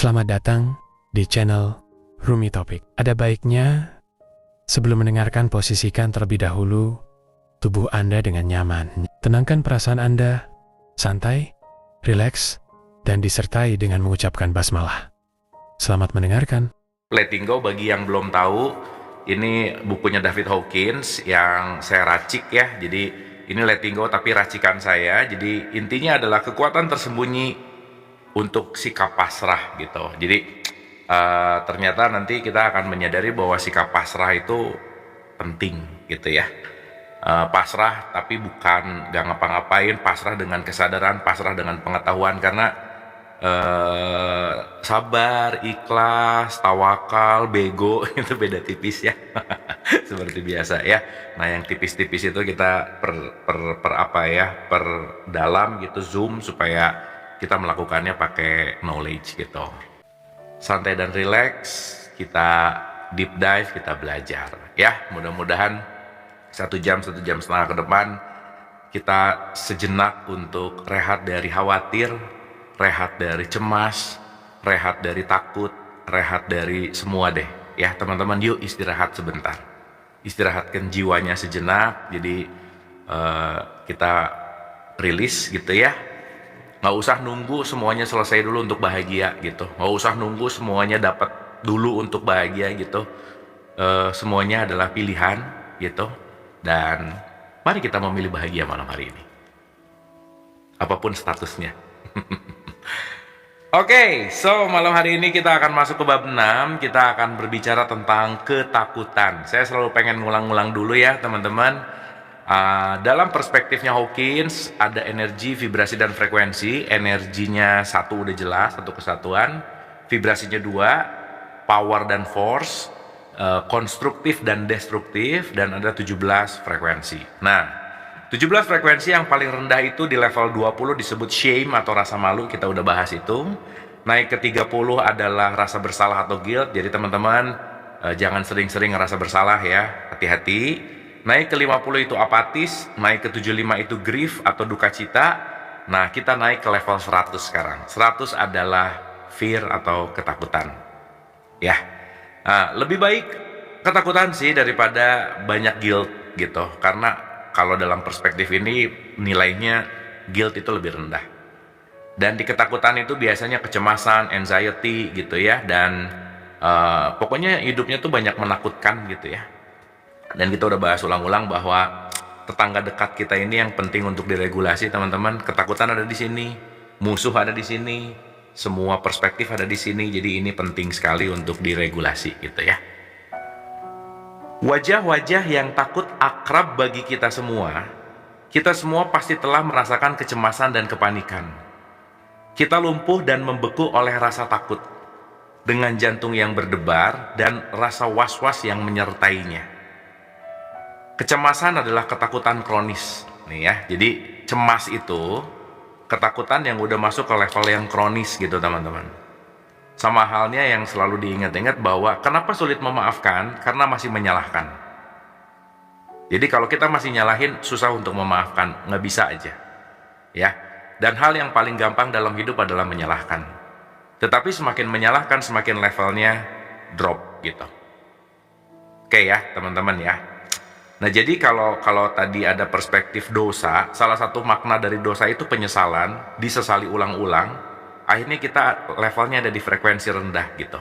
Selamat datang di channel Rumi Topik. Ada baiknya sebelum mendengarkan posisikan terlebih dahulu tubuh Anda dengan nyaman. Tenangkan perasaan Anda, santai, rileks, dan disertai dengan mengucapkan basmalah. Selamat mendengarkan. Letting Go, bagi yang belum tahu, ini bukunya David Hawkins yang saya racik ya. Jadi ini Letting Go tapi racikan saya. Jadi intinya adalah kekuatan tersembunyi untuk sikap pasrah gitu. Jadi ternyata nanti kita akan menyadari bahwa sikap pasrah itu penting gitu ya. Pasrah tapi bukan gak ngapa-ngapain, pasrah dengan kesadaran, pasrah dengan pengetahuan, karena sabar, ikhlas, tawakal, bego itu beda tipis ya. Seperti biasa ya. Nah, yang tipis-tipis itu kita per dalam gitu, zoom supaya kita melakukannya pakai knowledge gitu. Santai dan relax, kita deep dive, kita belajar ya. Mudah-mudahan 1 jam, 1 jam setengah ke depan kita sejenak untuk rehat dari khawatir, rehat dari cemas, rehat dari takut, rehat dari semua deh ya teman-teman. Yuk istirahat sebentar, istirahatkan jiwanya sejenak. Jadi kita rilis gitu ya. Nggak usah nunggu semuanya selesai dulu untuk bahagia gitu, nggak usah nunggu semuanya dapat dulu untuk bahagia gitu. Semuanya adalah pilihan gitu, dan mari kita memilih bahagia malam hari ini apapun statusnya. Oke, so malam hari ini kita akan masuk ke bab 6. Kita akan berbicara tentang ketakutan. Saya selalu pengen ngulang-ngulang dulu ya teman-teman. Dalam perspektifnya Hawkins, ada energi, vibrasi, dan frekuensi. Energinya 1 udah jelas, 1 kesatuan. Vibrasinya 2, power dan force, konstruktif dan destruktif, dan ada 17 frekuensi. Nah, 17 frekuensi yang paling rendah itu di level 20 disebut shame atau rasa malu. Kita udah bahas itu. Naik ke 30 adalah rasa bersalah atau guilt. Jadi teman-teman jangan sering-sering ngerasa bersalah ya, hati-hati. Naik ke 50 itu apatis, naik ke 75 itu grief atau duka cita. Nah, kita naik ke level 100 sekarang. 100 adalah fear atau ketakutan. Ya. Nah, lebih baik ketakutan sih daripada banyak guilt gitu. Karena kalau dalam perspektif ini nilainya guilt itu lebih rendah. Dan di ketakutan itu biasanya kecemasan, anxiety gitu ya. Dan pokoknya hidupnya tuh banyak menakutkan gitu ya. Dan kita udah bahas ulang-ulang bahwa tetangga dekat kita ini yang penting untuk diregulasi teman-teman. Ketakutan ada di sini, musuh ada di sini, semua perspektif ada di sini. Jadi ini penting sekali untuk diregulasi gitu ya. Wajah-wajah yang takut akrab bagi kita semua. Kita semua pasti telah merasakan kecemasan dan kepanikan. Kita lumpuh dan membeku oleh rasa takut, dengan jantung yang berdebar dan rasa was-was yang menyertainya. Kecemasan adalah ketakutan kronis nih ya. Jadi cemas itu ketakutan yang udah masuk ke level yang kronis gitu teman-teman. Sama halnya yang selalu diingat-ingat bahwa kenapa sulit memaafkan, karena masih menyalahkan. Jadi kalau kita masih nyalahin, susah untuk memaafkan, nggak bisa aja ya. Dan hal yang paling gampang dalam hidup adalah menyalahkan. Tetapi semakin menyalahkan, semakin levelnya drop gitu. Oke ya teman-teman ya. Nah, jadi kalau tadi ada perspektif dosa, salah satu makna dari dosa itu penyesalan, disesali ulang-ulang. Akhirnya kita levelnya ada di frekuensi rendah gitu.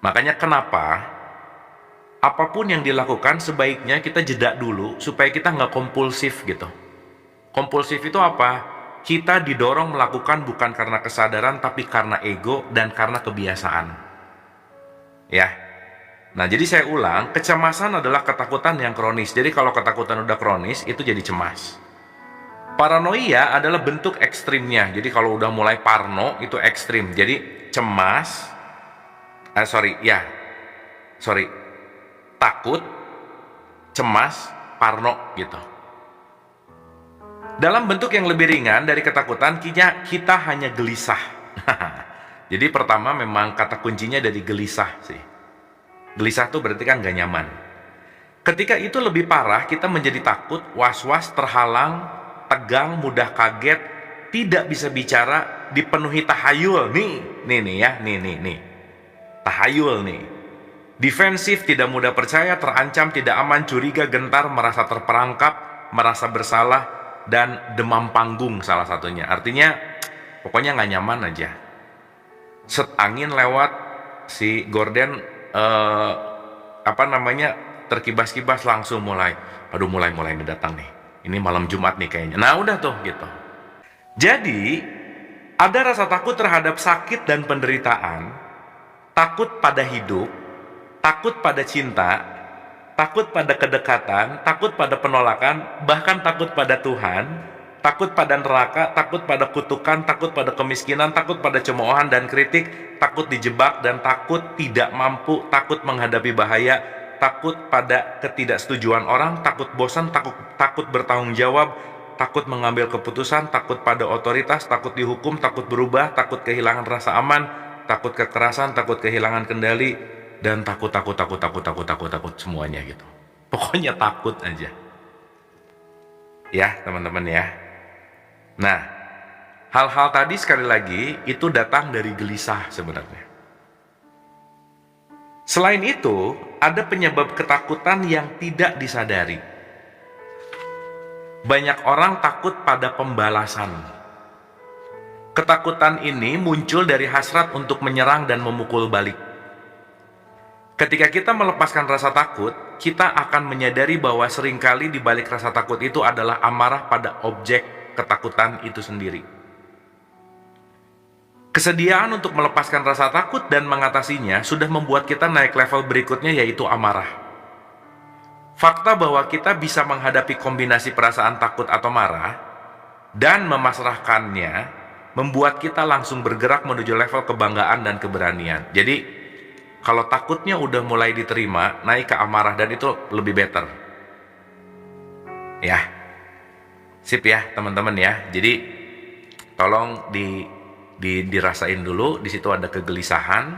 Makanya kenapa apapun yang dilakukan sebaiknya kita jeda dulu supaya kita nggak kompulsif gitu. Kompulsif itu apa? Kita didorong melakukan bukan karena kesadaran tapi karena ego dan karena kebiasaan. Ya. Nah, jadi saya ulang, kecemasan adalah ketakutan yang kronis. Jadi kalau ketakutan udah kronis, itu jadi cemas. Paranoia adalah bentuk ekstrimnya. Jadi kalau udah mulai parno, itu ekstrim. Jadi cemas, takut, cemas, parno gitu. Dalam bentuk yang lebih ringan dari ketakutan, kita hanya gelisah. Jadi pertama memang kata kuncinya dari gelisah sih. Gelisah tuh berarti kan gak nyaman. Ketika itu lebih parah, kita menjadi takut, was-was, terhalang, tegang, mudah kaget, tidak bisa bicara, dipenuhi tahayul. Nih. Tahayul nih. Defensif, tidak mudah percaya, terancam, tidak aman, curiga, gentar, merasa terperangkap, merasa bersalah, dan demam panggung salah satunya. Artinya pokoknya nggak nyaman aja. Set angin lewat, si gorden terkibas-kibas langsung mulai ini datang nih. Ini malam Jumat nih kayaknya. Nah udah tuh gitu. Jadi ada rasa takut terhadap sakit dan penderitaan, takut pada hidup, takut pada cinta, takut pada kedekatan, takut pada penolakan, bahkan takut pada Tuhan, takut pada neraka, takut pada kutukan, takut pada kemiskinan, takut pada cemoohan dan kritik, takut dijebak dan takut tidak mampu, takut menghadapi bahaya, takut pada ketidaksetujuan orang, takut bosan, takut bertanggung jawab, takut mengambil keputusan, takut pada otoritas, takut dihukum, takut berubah, takut kehilangan rasa aman, takut kekerasan, takut kehilangan kendali, dan takut semuanya gitu. Pokoknya takut aja. Ya teman-teman ya. Nah, hal-hal tadi sekali lagi itu datang dari gelisah sebenarnya. Selain itu, ada penyebab ketakutan yang tidak disadari. Banyak orang takut pada pembalasan. Ketakutan ini muncul dari hasrat untuk menyerang dan memukul balik. Ketika kita melepaskan rasa takut, kita akan menyadari bahwa seringkali di balik rasa takut itu adalah amarah pada objek ketakutan itu sendiri. Kesediaan untuk melepaskan rasa takut dan mengatasinya sudah membuat kita naik level berikutnya, yaitu amarah. Fakta bahwa kita bisa menghadapi kombinasi perasaan takut atau marah dan memasrahkannya membuat kita langsung bergerak menuju level kebanggaan dan keberanian. Jadi kalau takutnya udah mulai diterima, naik ke amarah, dan itu lebih better. Ya, sip ya teman-teman ya. Jadi tolong dirasain dulu. Di situ ada kegelisahan.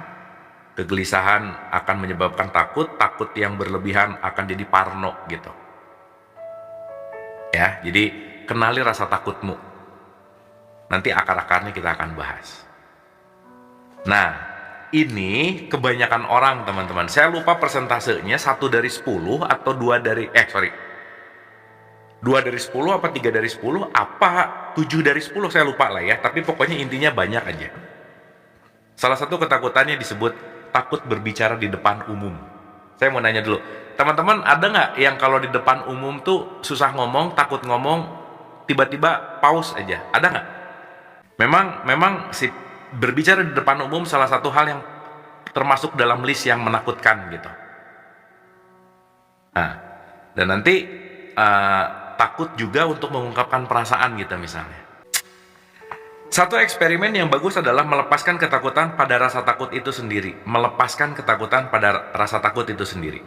Kegelisahan akan menyebabkan takut. Takut yang berlebihan akan jadi parno gitu. Ya, jadi kenali rasa takutmu. Nanti akar-akarnya kita akan bahas. Nah, ini kebanyakan orang teman-teman. Saya lupa persentasenya, 1 dari 10 atau 2 dari 2 dari 10 apa 3 dari 10 apa 7 dari 10, saya lupa lah ya. Tapi pokoknya intinya banyak aja. Salah satu ketakutannya disebut takut berbicara di depan umum. Saya mau nanya dulu, teman-teman ada nggak yang kalau di depan umum tuh susah ngomong, takut ngomong, tiba-tiba pause aja? Ada nggak? Memang si berbicara di depan umum salah satu hal yang termasuk dalam list yang menakutkan gitu. Nah, dan nanti takut juga untuk mengungkapkan perasaan gitu misalnya. Satu eksperimen yang bagus adalah melepaskan ketakutan pada rasa takut itu sendiri. Melepaskan ketakutan pada rasa takut itu sendiri.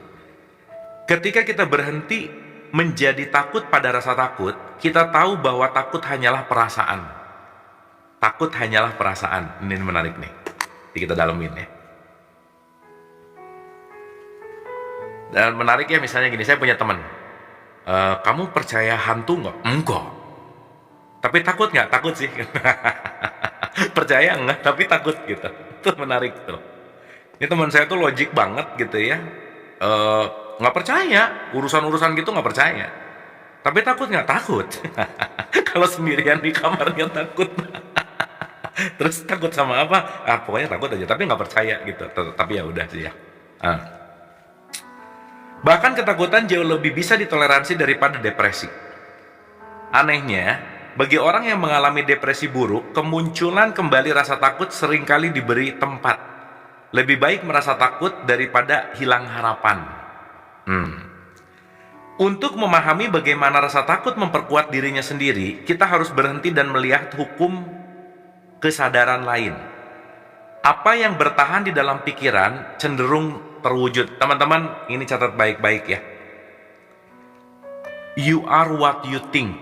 Ketika kita berhenti menjadi takut pada rasa takut, kita tahu bahwa takut hanyalah perasaan. Takut hanyalah perasaan. Ini menarik nih. Jadi kita dalemin ya. Dan menarik ya, misalnya gini, saya punya teman. Kamu percaya hantu nggak? Enggak. Tapi takut nggak? Takut sih. Percaya nggak? Tapi takut gitu. Itu menarik tuh. Ini teman saya tuh logik banget gitu ya. Nggak percaya. Urusan-urusan gitu nggak percaya. Tapi takut nggak? Takut. Kalau sendirian di kamarnya takut. Terus takut sama apa? Pokoknya takut aja. Tapi nggak percaya gitu. Tapi ya udah sih ya. Bahkan ketakutan jauh lebih bisa ditoleransi daripada depresi. Anehnya, bagi orang yang mengalami depresi buruk, kemunculan kembali rasa takut seringkali diberi tempat. Lebih baik merasa takut daripada hilang harapan. Untuk memahami bagaimana rasa takut memperkuat dirinya sendiri, kita harus berhenti dan melihat hukum kesadaran lain. Apa yang bertahan di dalam pikiran cenderung terwujud. Teman-teman, ini catat baik-baik ya. You are what you think.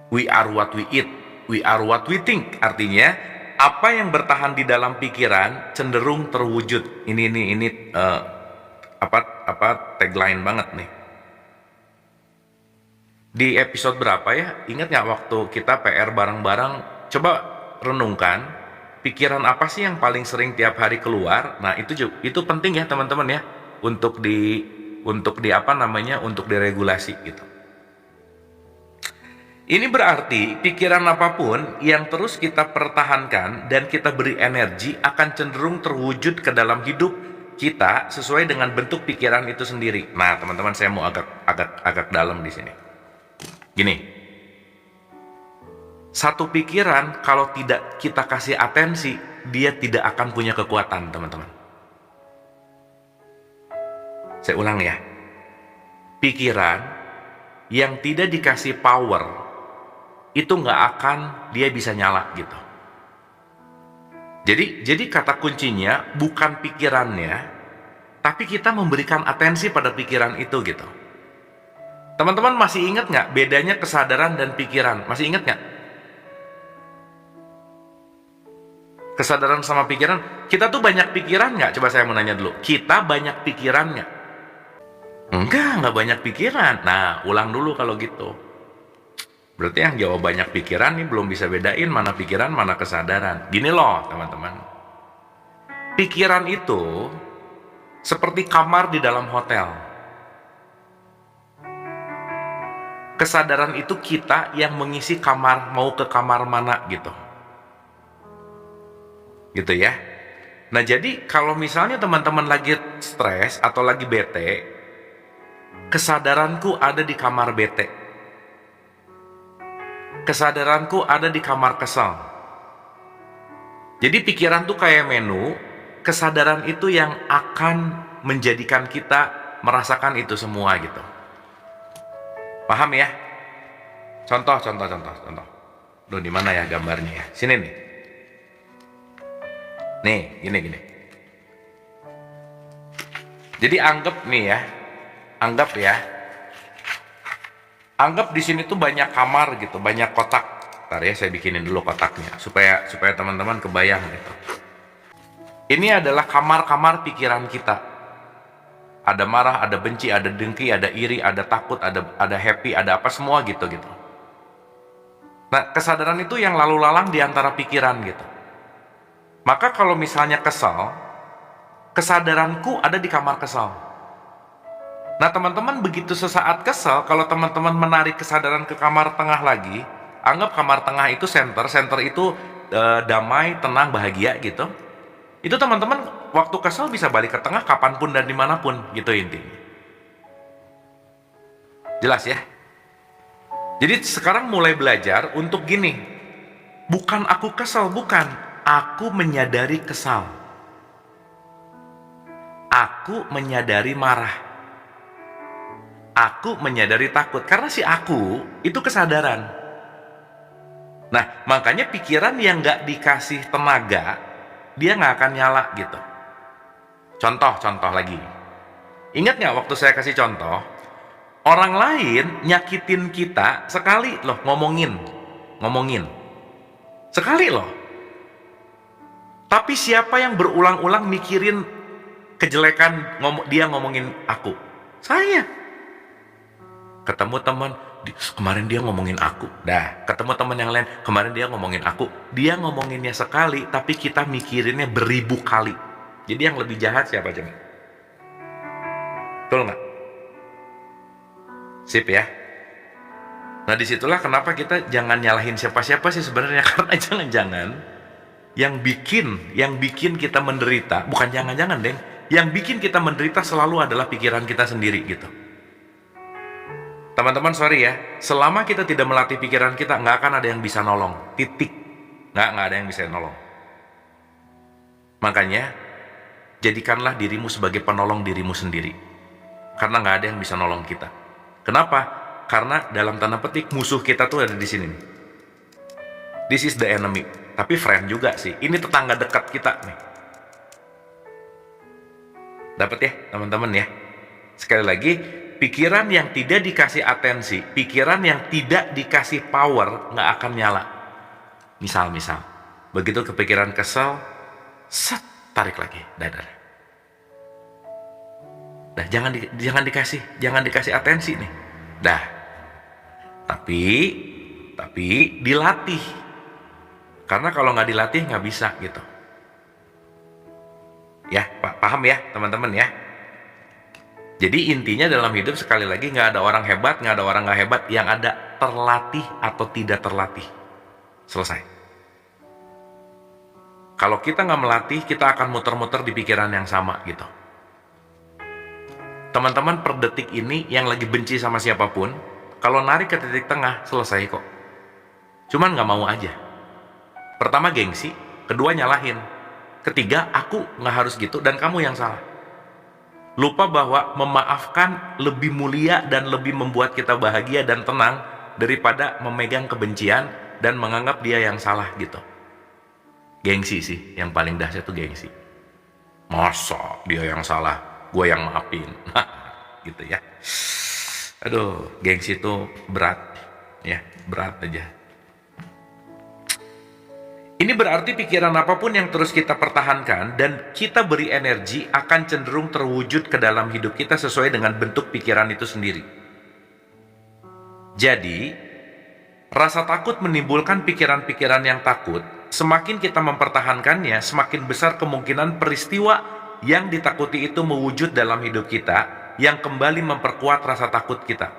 We are what we eat. We are what we think. Artinya, apa yang bertahan di dalam pikiran cenderung terwujud. Ini tagline banget nih. Di episode berapa ya? Ingat nggak waktu kita PR bareng-bareng? Coba renungkan, pikiran apa sih yang paling sering tiap hari keluar. Nah, itu penting ya teman-teman ya, untuk untuk diregulasi gitu. Ini berarti pikiran apapun yang terus kita pertahankan dan kita beri energi akan cenderung terwujud ke dalam hidup kita sesuai dengan bentuk pikiran itu sendiri. Nah, teman-teman, saya mau agak dalam di sini. Gini, satu pikiran kalau tidak kita kasih atensi, dia tidak akan punya kekuatan, teman-teman. Saya ulang ya, pikiran yang tidak dikasih power itu nggak akan dia bisa nyala gitu. Jadi kata kuncinya bukan pikirannya, tapi kita memberikan atensi pada pikiran itu gitu. Teman-teman masih ingat nggak bedanya kesadaran dan pikiran? Masih ingat nggak? Kesadaran sama pikiran, kita tuh banyak pikiran nggak? Coba saya mau nanya dulu, kita banyak pikiran nggak? Enggak banyak pikiran. Nah, ulang dulu kalau gitu. Berarti yang jawab banyak pikiran nih belum bisa bedain mana pikiran, mana kesadaran. Gini loh teman-teman, pikiran itu seperti kamar di dalam hotel. Kesadaran itu kita yang mengisi kamar, mau ke kamar mana gitu. Gitu ya. Nah, jadi kalau misalnya teman-teman lagi stres atau lagi bete, kesadaranku ada di kamar bete. Kesadaranku ada di kamar kesal. Jadi pikiran tuh kayak menu, kesadaran itu yang akan menjadikan kita merasakan itu semua gitu. Paham ya? Contoh. Duh, di mana ya gambarnya ya? Sini nih. Nih, gini. Jadi anggap ya. Anggap di sini tuh banyak kamar gitu, banyak kotak. Ntar ya, saya bikinin dulu kotaknya supaya teman-teman kebayang gitu. Ini adalah kamar-kamar pikiran kita. Ada marah, ada benci, ada dengki, ada iri, ada takut, ada happy, ada apa semua gitu. Nah, kesadaran itu yang lalu lalang di antara pikiran gitu. Maka kalau misalnya kesal, kesadaranku ada di kamar kesal. Nah, teman-teman begitu sesaat kesal, kalau teman-teman menarik kesadaran ke kamar tengah lagi, anggap kamar tengah itu center itu damai, tenang, bahagia gitu. Itu teman-teman waktu kesal bisa balik ke tengah kapanpun dan dimanapun gitu intinya. Jelas ya? Jadi sekarang mulai belajar untuk gini, bukan aku kesal, bukan. Aku menyadari kesal. Aku menyadari marah. Aku menyadari takut, karena si aku itu kesadaran. Nah, makanya pikiran yang nggak dikasih tenaga, dia nggak akan nyala gitu. Contoh lagi. Ingat nggak waktu saya kasih contoh, orang lain nyakitin kita sekali loh, ngomongin. Sekali loh. Tapi siapa yang berulang-ulang mikirin kejelekan dia ngomongin aku? Saya. Ketemu teman, kemarin dia ngomongin aku. Dah, ketemu teman yang lain, kemarin dia ngomongin aku. Dia ngomonginnya sekali, tapi kita mikirinnya beribu kali. Jadi yang lebih jahat siapa coba? Betul nggak? Sip ya. Nah, disitulah kenapa kita jangan nyalahin siapa-siapa sih sebenarnya. Karena jangan-jangan yang bikin kita menderita, bukan jangan-jangan deh, yang bikin kita menderita selalu adalah pikiran kita sendiri gitu. Teman-teman, sorry ya, selama kita tidak melatih pikiran kita, nggak akan ada yang bisa nolong. Titik. Nggak ada yang bisa nolong. Makanya, jadikanlah dirimu sebagai penolong dirimu sendiri. Karena nggak ada yang bisa nolong kita. Kenapa? Karena dalam tanda petik, musuh kita tuh ada di sini. This is the enemy. Tapi friend juga sih. Ini tetangga dekat kita nih. Dapat ya, teman-teman ya? Sekali lagi, pikiran yang tidak dikasih atensi, pikiran yang tidak dikasih power, nggak akan nyala. Misal, begitu kepikiran kesel, set, tarik lagi, dadar. Dah, jangan dikasih atensi nih. Dah. Tapi dilatih. Karena kalau nggak dilatih nggak bisa gitu. Ya, paham ya teman-teman ya? Jadi intinya dalam hidup sekali lagi nggak ada orang hebat, nggak ada orang nggak hebat, yang ada terlatih atau tidak terlatih. Selesai. Kalau kita nggak melatih, kita akan muter-muter di pikiran yang sama gitu. Teman-teman per detik ini yang lagi benci sama siapapun, kalau narik ke titik tengah, selesai kok. Cuman nggak mau aja. Pertama gengsi, kedua nyalahin. Ketiga, aku nggak harus gitu dan kamu yang salah. Lupa bahwa memaafkan lebih mulia dan lebih membuat kita bahagia dan tenang daripada memegang kebencian dan menganggap dia yang salah gitu. Gengsi sih, yang paling dahsyat tuh gengsi. Masa dia yang salah, gue yang maafin. Gitu ya. Aduh, gengsi itu berat. Ya, berat aja. Ini berarti pikiran apapun yang terus kita pertahankan dan kita beri energi akan cenderung terwujud ke dalam hidup kita sesuai dengan bentuk pikiran itu sendiri. Jadi, rasa takut menimbulkan pikiran-pikiran yang takut. Semakin kita mempertahankannya, semakin besar kemungkinan peristiwa yang ditakuti itu mewujud dalam hidup kita yang kembali memperkuat rasa takut kita.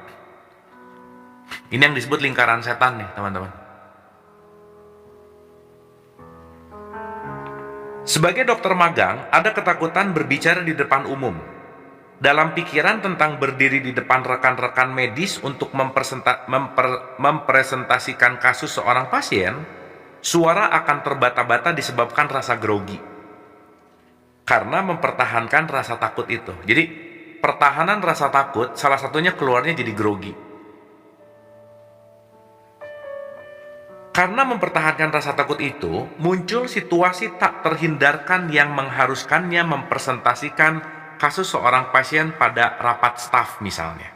Ini yang disebut lingkaran setan nih, teman-teman. Sebagai dokter magang, ada ketakutan berbicara di depan umum. Dalam pikiran tentang berdiri di depan rekan-rekan medis untuk mempresentasikan kasus seorang pasien, suara akan terbata-bata disebabkan rasa grogi. Karena mempertahankan rasa takut itu. Jadi, pertahanan rasa takut, salah satunya keluarnya jadi grogi. Karena mempertahankan rasa takut itu, muncul situasi tak terhindarkan yang mengharuskannya mempresentasikan kasus seorang pasien pada rapat staf misalnya.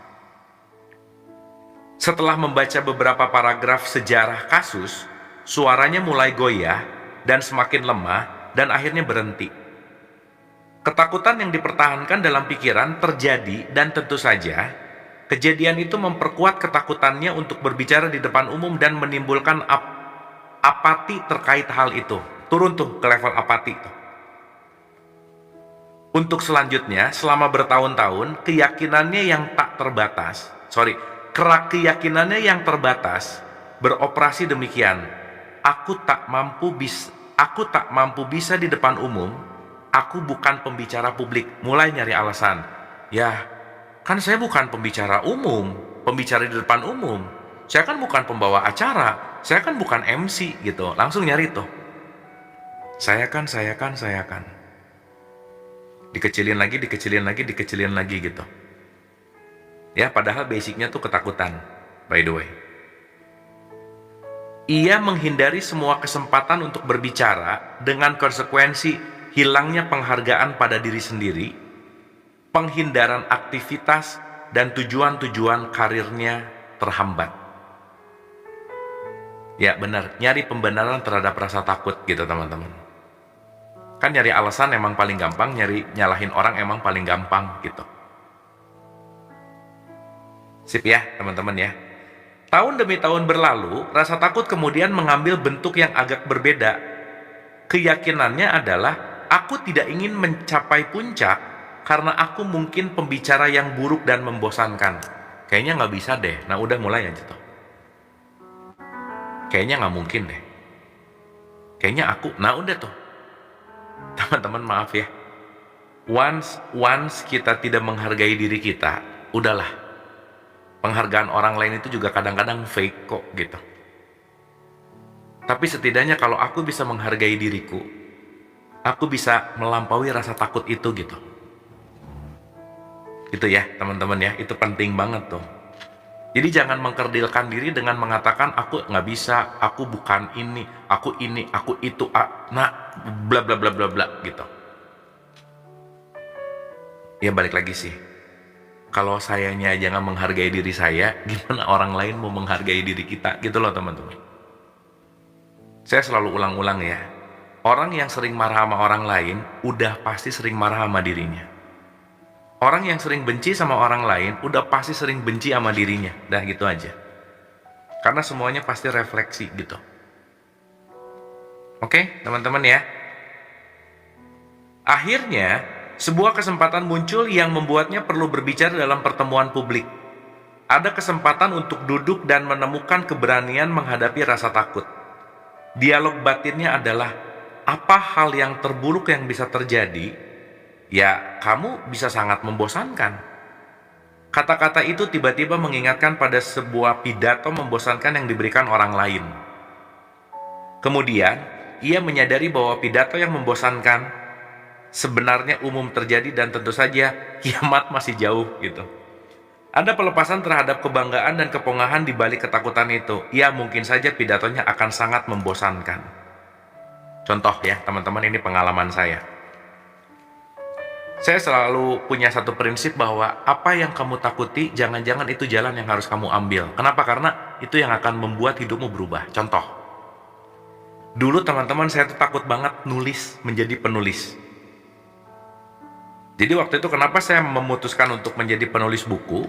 Setelah membaca beberapa paragraf sejarah kasus, suaranya mulai goyah dan semakin lemah dan akhirnya berhenti. Ketakutan yang dipertahankan dalam pikiran terjadi dan tentu saja kejadian itu memperkuat ketakutannya untuk berbicara di depan umum dan menimbulkan apati terkait hal itu. Turun tuh ke level apati tuh. Untuk selanjutnya, selama bertahun-tahun, keyakinannya yang terbatas beroperasi demikian. Aku tak mampu bisa di depan umum. Aku bukan pembicara publik. Mulai nyari alasan. Ya, kan saya bukan pembicara umum, pembicara di depan umum. Saya kan bukan pembawa acara, saya kan bukan MC gitu. Langsung nyari tuh. Saya kan. Dikecilin lagi gitu. Ya, padahal basicnya tuh ketakutan, by the way. Ia menghindari semua kesempatan untuk berbicara dengan konsekuensi hilangnya penghargaan pada diri sendiri, penghindaran aktivitas, dan tujuan-tujuan karirnya terhambat. Ya benar, nyari pembenaran terhadap rasa takut gitu teman-teman. Kan nyari alasan emang paling gampang, nyalahin orang emang paling gampang gitu. Sip ya teman-teman ya. Tahun demi tahun berlalu, rasa takut kemudian mengambil bentuk yang agak berbeda. Keyakinannya adalah, aku tidak ingin mencapai puncak karena aku mungkin pembicara yang buruk dan membosankan. Kayaknya nggak bisa deh. Nah udah mulai aja tuh. Kayaknya nggak mungkin deh. Kayaknya nah udah tuh. Teman-teman maaf ya. Once kita tidak menghargai diri kita, udahlah. Penghargaan orang lain itu juga kadang-kadang fake kok gitu. Tapi setidaknya kalau aku bisa menghargai diriku, aku bisa melampaui rasa takut itu gitu. Itu ya teman-teman ya, itu penting banget tuh. Jadi jangan mengkerdilkan diri dengan mengatakan aku nggak bisa, aku bukan ini, aku itu, nah bla bla bla bla bla gitu. Ya balik lagi sih. Kalau sayanya jangan menghargai diri saya, gimana orang lain mau menghargai diri kita? Gitu loh teman-teman. Saya selalu ulang-ulang ya. Orang yang sering marah sama orang lain, udah pasti sering marah sama dirinya. Orang yang sering benci sama orang lain, udah pasti sering benci sama dirinya. Dah gitu aja. Karena semuanya pasti refleksi gitu. Oke, teman-teman ya. Akhirnya, sebuah kesempatan muncul yang membuatnya perlu berbicara dalam pertemuan publik. Ada kesempatan untuk duduk dan menemukan keberanian menghadapi rasa takut. Dialog batinnya adalah, apa hal yang terburuk yang bisa terjadi? Ya, kamu bisa sangat membosankan. Kata-kata itu tiba-tiba mengingatkan pada sebuah pidato membosankan yang diberikan orang lain. Kemudian, ia menyadari bahwa pidato yang membosankan sebenarnya umum terjadi dan tentu saja kiamat masih jauh gitu. Ada pelepasan terhadap kebanggaan dan kepongahan di balik ketakutan itu. Ya, mungkin saja pidatonya akan sangat membosankan. Contoh ya, teman-teman, ini pengalaman saya. Saya selalu punya satu prinsip bahwa apa yang kamu takuti, jangan-jangan itu jalan yang harus kamu ambil. Kenapa? Karena itu yang akan membuat hidupmu berubah. Contoh, dulu teman-teman saya tuh takut banget nulis, menjadi penulis. Jadi waktu itu kenapa saya memutuskan untuk menjadi penulis buku?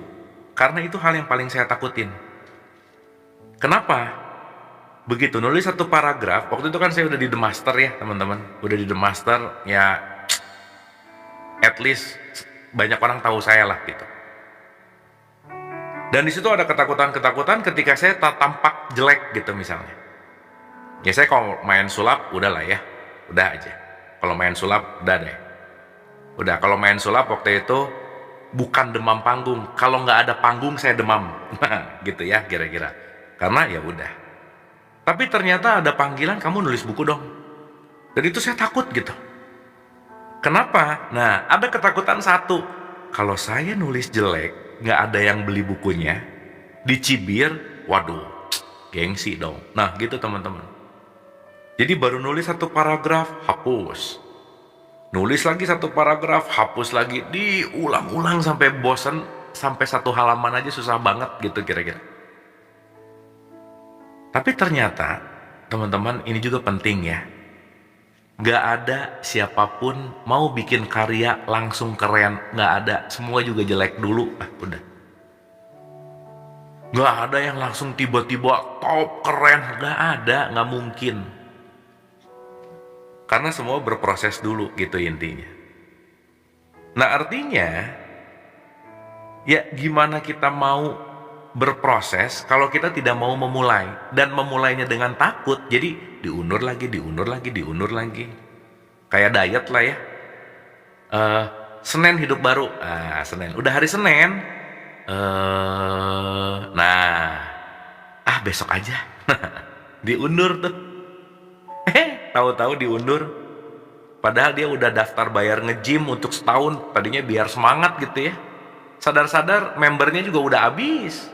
Karena itu hal yang paling saya takutin. Kenapa? Begitu nulis satu paragraf, waktu itu kan saya udah di The Master ya teman-teman. Udah di The Master, ya at least banyak orang tahu saya lah gitu. Dan di situ ada ketakutan-ketakutan ketika saya tampak jelek gitu misalnya. Ya saya kalau main sulap, udahlah ya. Udah aja. Kalau main sulap, udah deh. Udah, kalau main sulap waktu itu bukan demam panggung. Kalau nggak ada panggung saya demam. Nah, gitu ya kira-kira. Karena ya udah. Tapi ternyata ada panggilan, kamu nulis buku dong. Dan itu saya takut gitu. Kenapa? Nah, ada ketakutan satu. Kalau saya nulis jelek, nggak ada yang beli bukunya, dicibir, waduh, gengsi dong. Nah, gitu teman-teman. Jadi baru nulis satu paragraf, hapus. Nulis lagi satu paragraf, hapus lagi, diulang-ulang sampai bosan, sampai satu halaman aja susah banget gitu kira-kira. Tapi ternyata, teman-teman, ini juga penting ya. Gak ada siapapun mau bikin karya langsung keren, gak ada. Semua juga jelek dulu, udah. Gak ada yang langsung tiba-tiba top keren, gak ada, gak mungkin. Karena semua berproses dulu gitu intinya. Nah artinya, ya gimana kita mau berproses kalau kita tidak mau memulai. Dan memulainya dengan takut, jadi diundur lagi, diundur lagi, diundur lagi. Kayak diet lah ya. Senin hidup baru, Senin. Udah hari Senin, besok aja. Diundur tuh. Tahu-tahu diundur. Padahal dia udah daftar bayar nge-gym untuk setahun. Tadinya biar semangat gitu ya. Sadar-sadar membernya juga udah habis.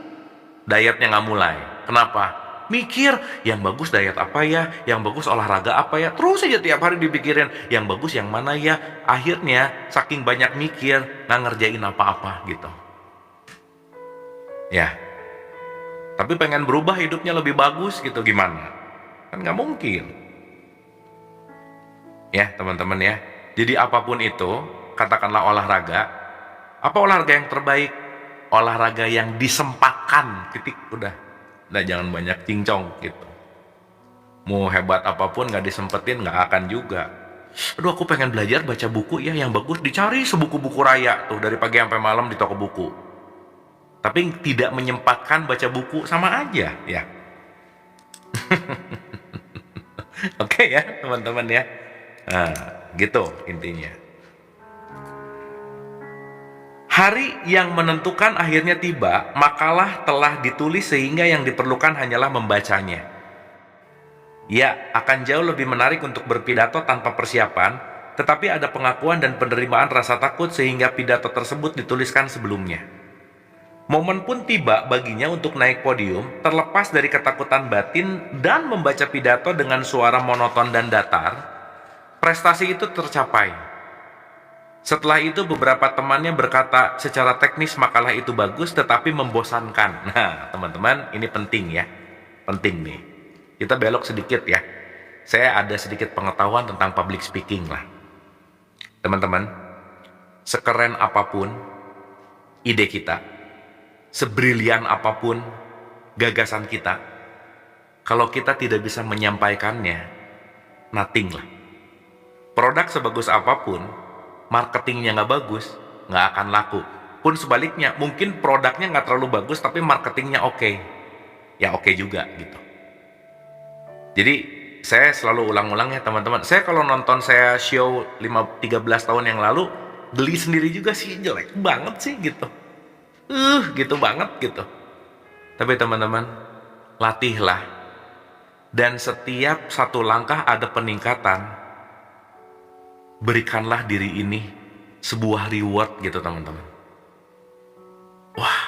Dietnya nggak mulai. Kenapa? Mikir, yang bagus diet apa ya? Yang bagus olahraga apa ya? Terus aja tiap hari dipikirin, yang bagus yang mana ya? Akhirnya, saking banyak mikir, nggak ngerjain apa-apa gitu. Ya. Tapi pengen berubah hidupnya lebih bagus gitu, gimana? Kan nggak mungkin. Ya teman-teman ya. Jadi apapun itu, katakanlah olahraga. Apa olahraga yang terbaik? Olahraga yang disempatkan, titik, udah. Nah jangan banyak cincong gitu. Mau hebat apapun gak disempetin gak akan juga. Aduh aku pengen belajar baca buku ya, yang bagus dicari sebuku-buku raya tuh dari pagi sampai malam di toko buku. Tapi tidak menyempatkan baca buku sama aja ya. Oke ya teman-teman ya. Nah, gitu intinya. Hari yang menentukan akhirnya tiba, makalah telah ditulis sehingga yang diperlukan hanyalah membacanya. Ya, akan jauh lebih menarik untuk berpidato tanpa persiapan, tetapi ada pengakuan dan penerimaan rasa takut sehingga pidato tersebut dituliskan sebelumnya. Momen pun tiba baginya untuk naik podium, terlepas dari ketakutan batin dan membaca pidato dengan suara monoton dan datar. Prestasi itu tercapai. Setelah itu beberapa temannya berkata secara teknis makalah itu bagus tetapi membosankan. Nah teman-teman ini penting ya. Penting nih. Kita belok sedikit ya. Saya ada sedikit pengetahuan tentang public speaking lah. Teman-teman, sekeren apapun ide kita, sebrilian apapun gagasan kita, kalau kita tidak bisa menyampaikannya, nothing lah. Produk sebagus apapun, marketingnya nggak bagus, nggak akan laku. Pun sebaliknya, mungkin produknya nggak terlalu bagus, tapi marketingnya oke. Ya oke juga gitu. Jadi, saya selalu ulang-ulang ya teman-teman. Saya kalau nonton saya show 13 tahun yang lalu, geli sendiri juga sih, jelek banget sih gitu. Gitu banget gitu. Tapi teman-teman, latihlah. Dan setiap satu langkah ada peningkatan. Berikanlah diri ini sebuah reward gitu teman-teman. Wah,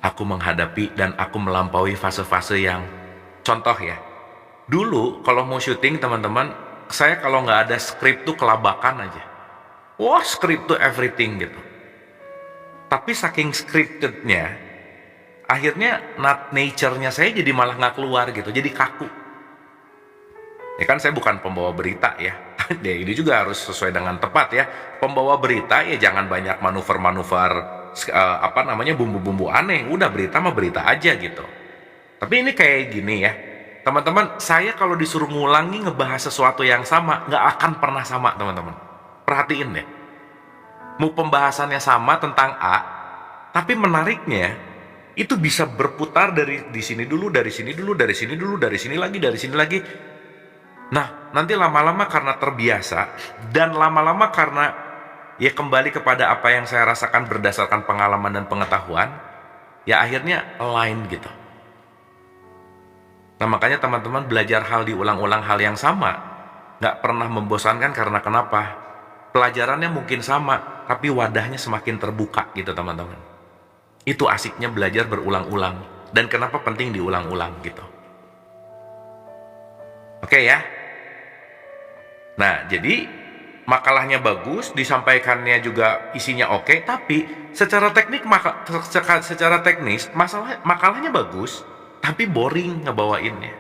aku menghadapi dan aku melampaui fase-fase yang contoh ya. Dulu kalau mau syuting teman-teman, saya kalau nggak ada skrip tuh kelabakan aja. Wah, skrip tuh everything gitu. Tapi saking scriptednya, akhirnya nature-nya saya jadi malah nggak keluar gitu, jadi kaku. Ya kan saya bukan pembawa berita ya. Ya ini juga harus sesuai dengan tepat ya. Pembawa berita ya jangan banyak manuver-manuver bumbu-bumbu aneh. Udah berita mah berita aja gitu. Tapi ini kayak gini ya. Teman-teman, saya kalau disuruh ngulangi ngebahas sesuatu yang sama, nggak akan pernah sama teman-teman. Perhatiin deh. Mau pembahasannya sama tentang A, tapi menariknya itu bisa berputar dari di sini dulu, dari sini dulu, dari sini dulu, dari sini lagi, dari sini lagi. Nah, nanti lama-lama karena terbiasa dan lama-lama karena ya kembali kepada apa yang saya rasakan berdasarkan pengalaman dan pengetahuan, ya akhirnya align gitu. Nah, makanya teman-teman belajar hal diulang-ulang hal yang sama nggak pernah membosankan karena kenapa? Pelajarannya mungkin sama, tapi wadahnya semakin terbuka gitu teman-teman. Itu asiknya belajar berulang-ulang. Dan kenapa penting diulang-ulang gitu. Oke ya. Nah, jadi makalahnya bagus, disampaikannya juga isinya oke, tapi secara teknis makalahnya bagus, tapi boring ngebawainnya.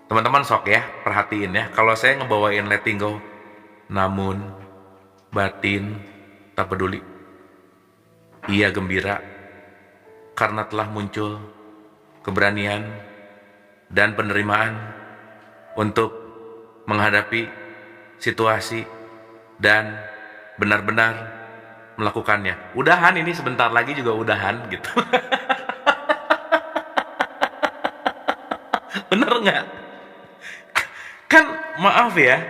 Teman-teman sok ya, perhatiin ya. Kalau saya ngebawain letting go, namun batin tak peduli. Ia gembira karena telah muncul keberanian dan penerimaan untuk menghadapi situasi dan benar-benar melakukannya. Udahan ini sebentar lagi juga udahan gitu. Bener nggak? Kan maaf ya,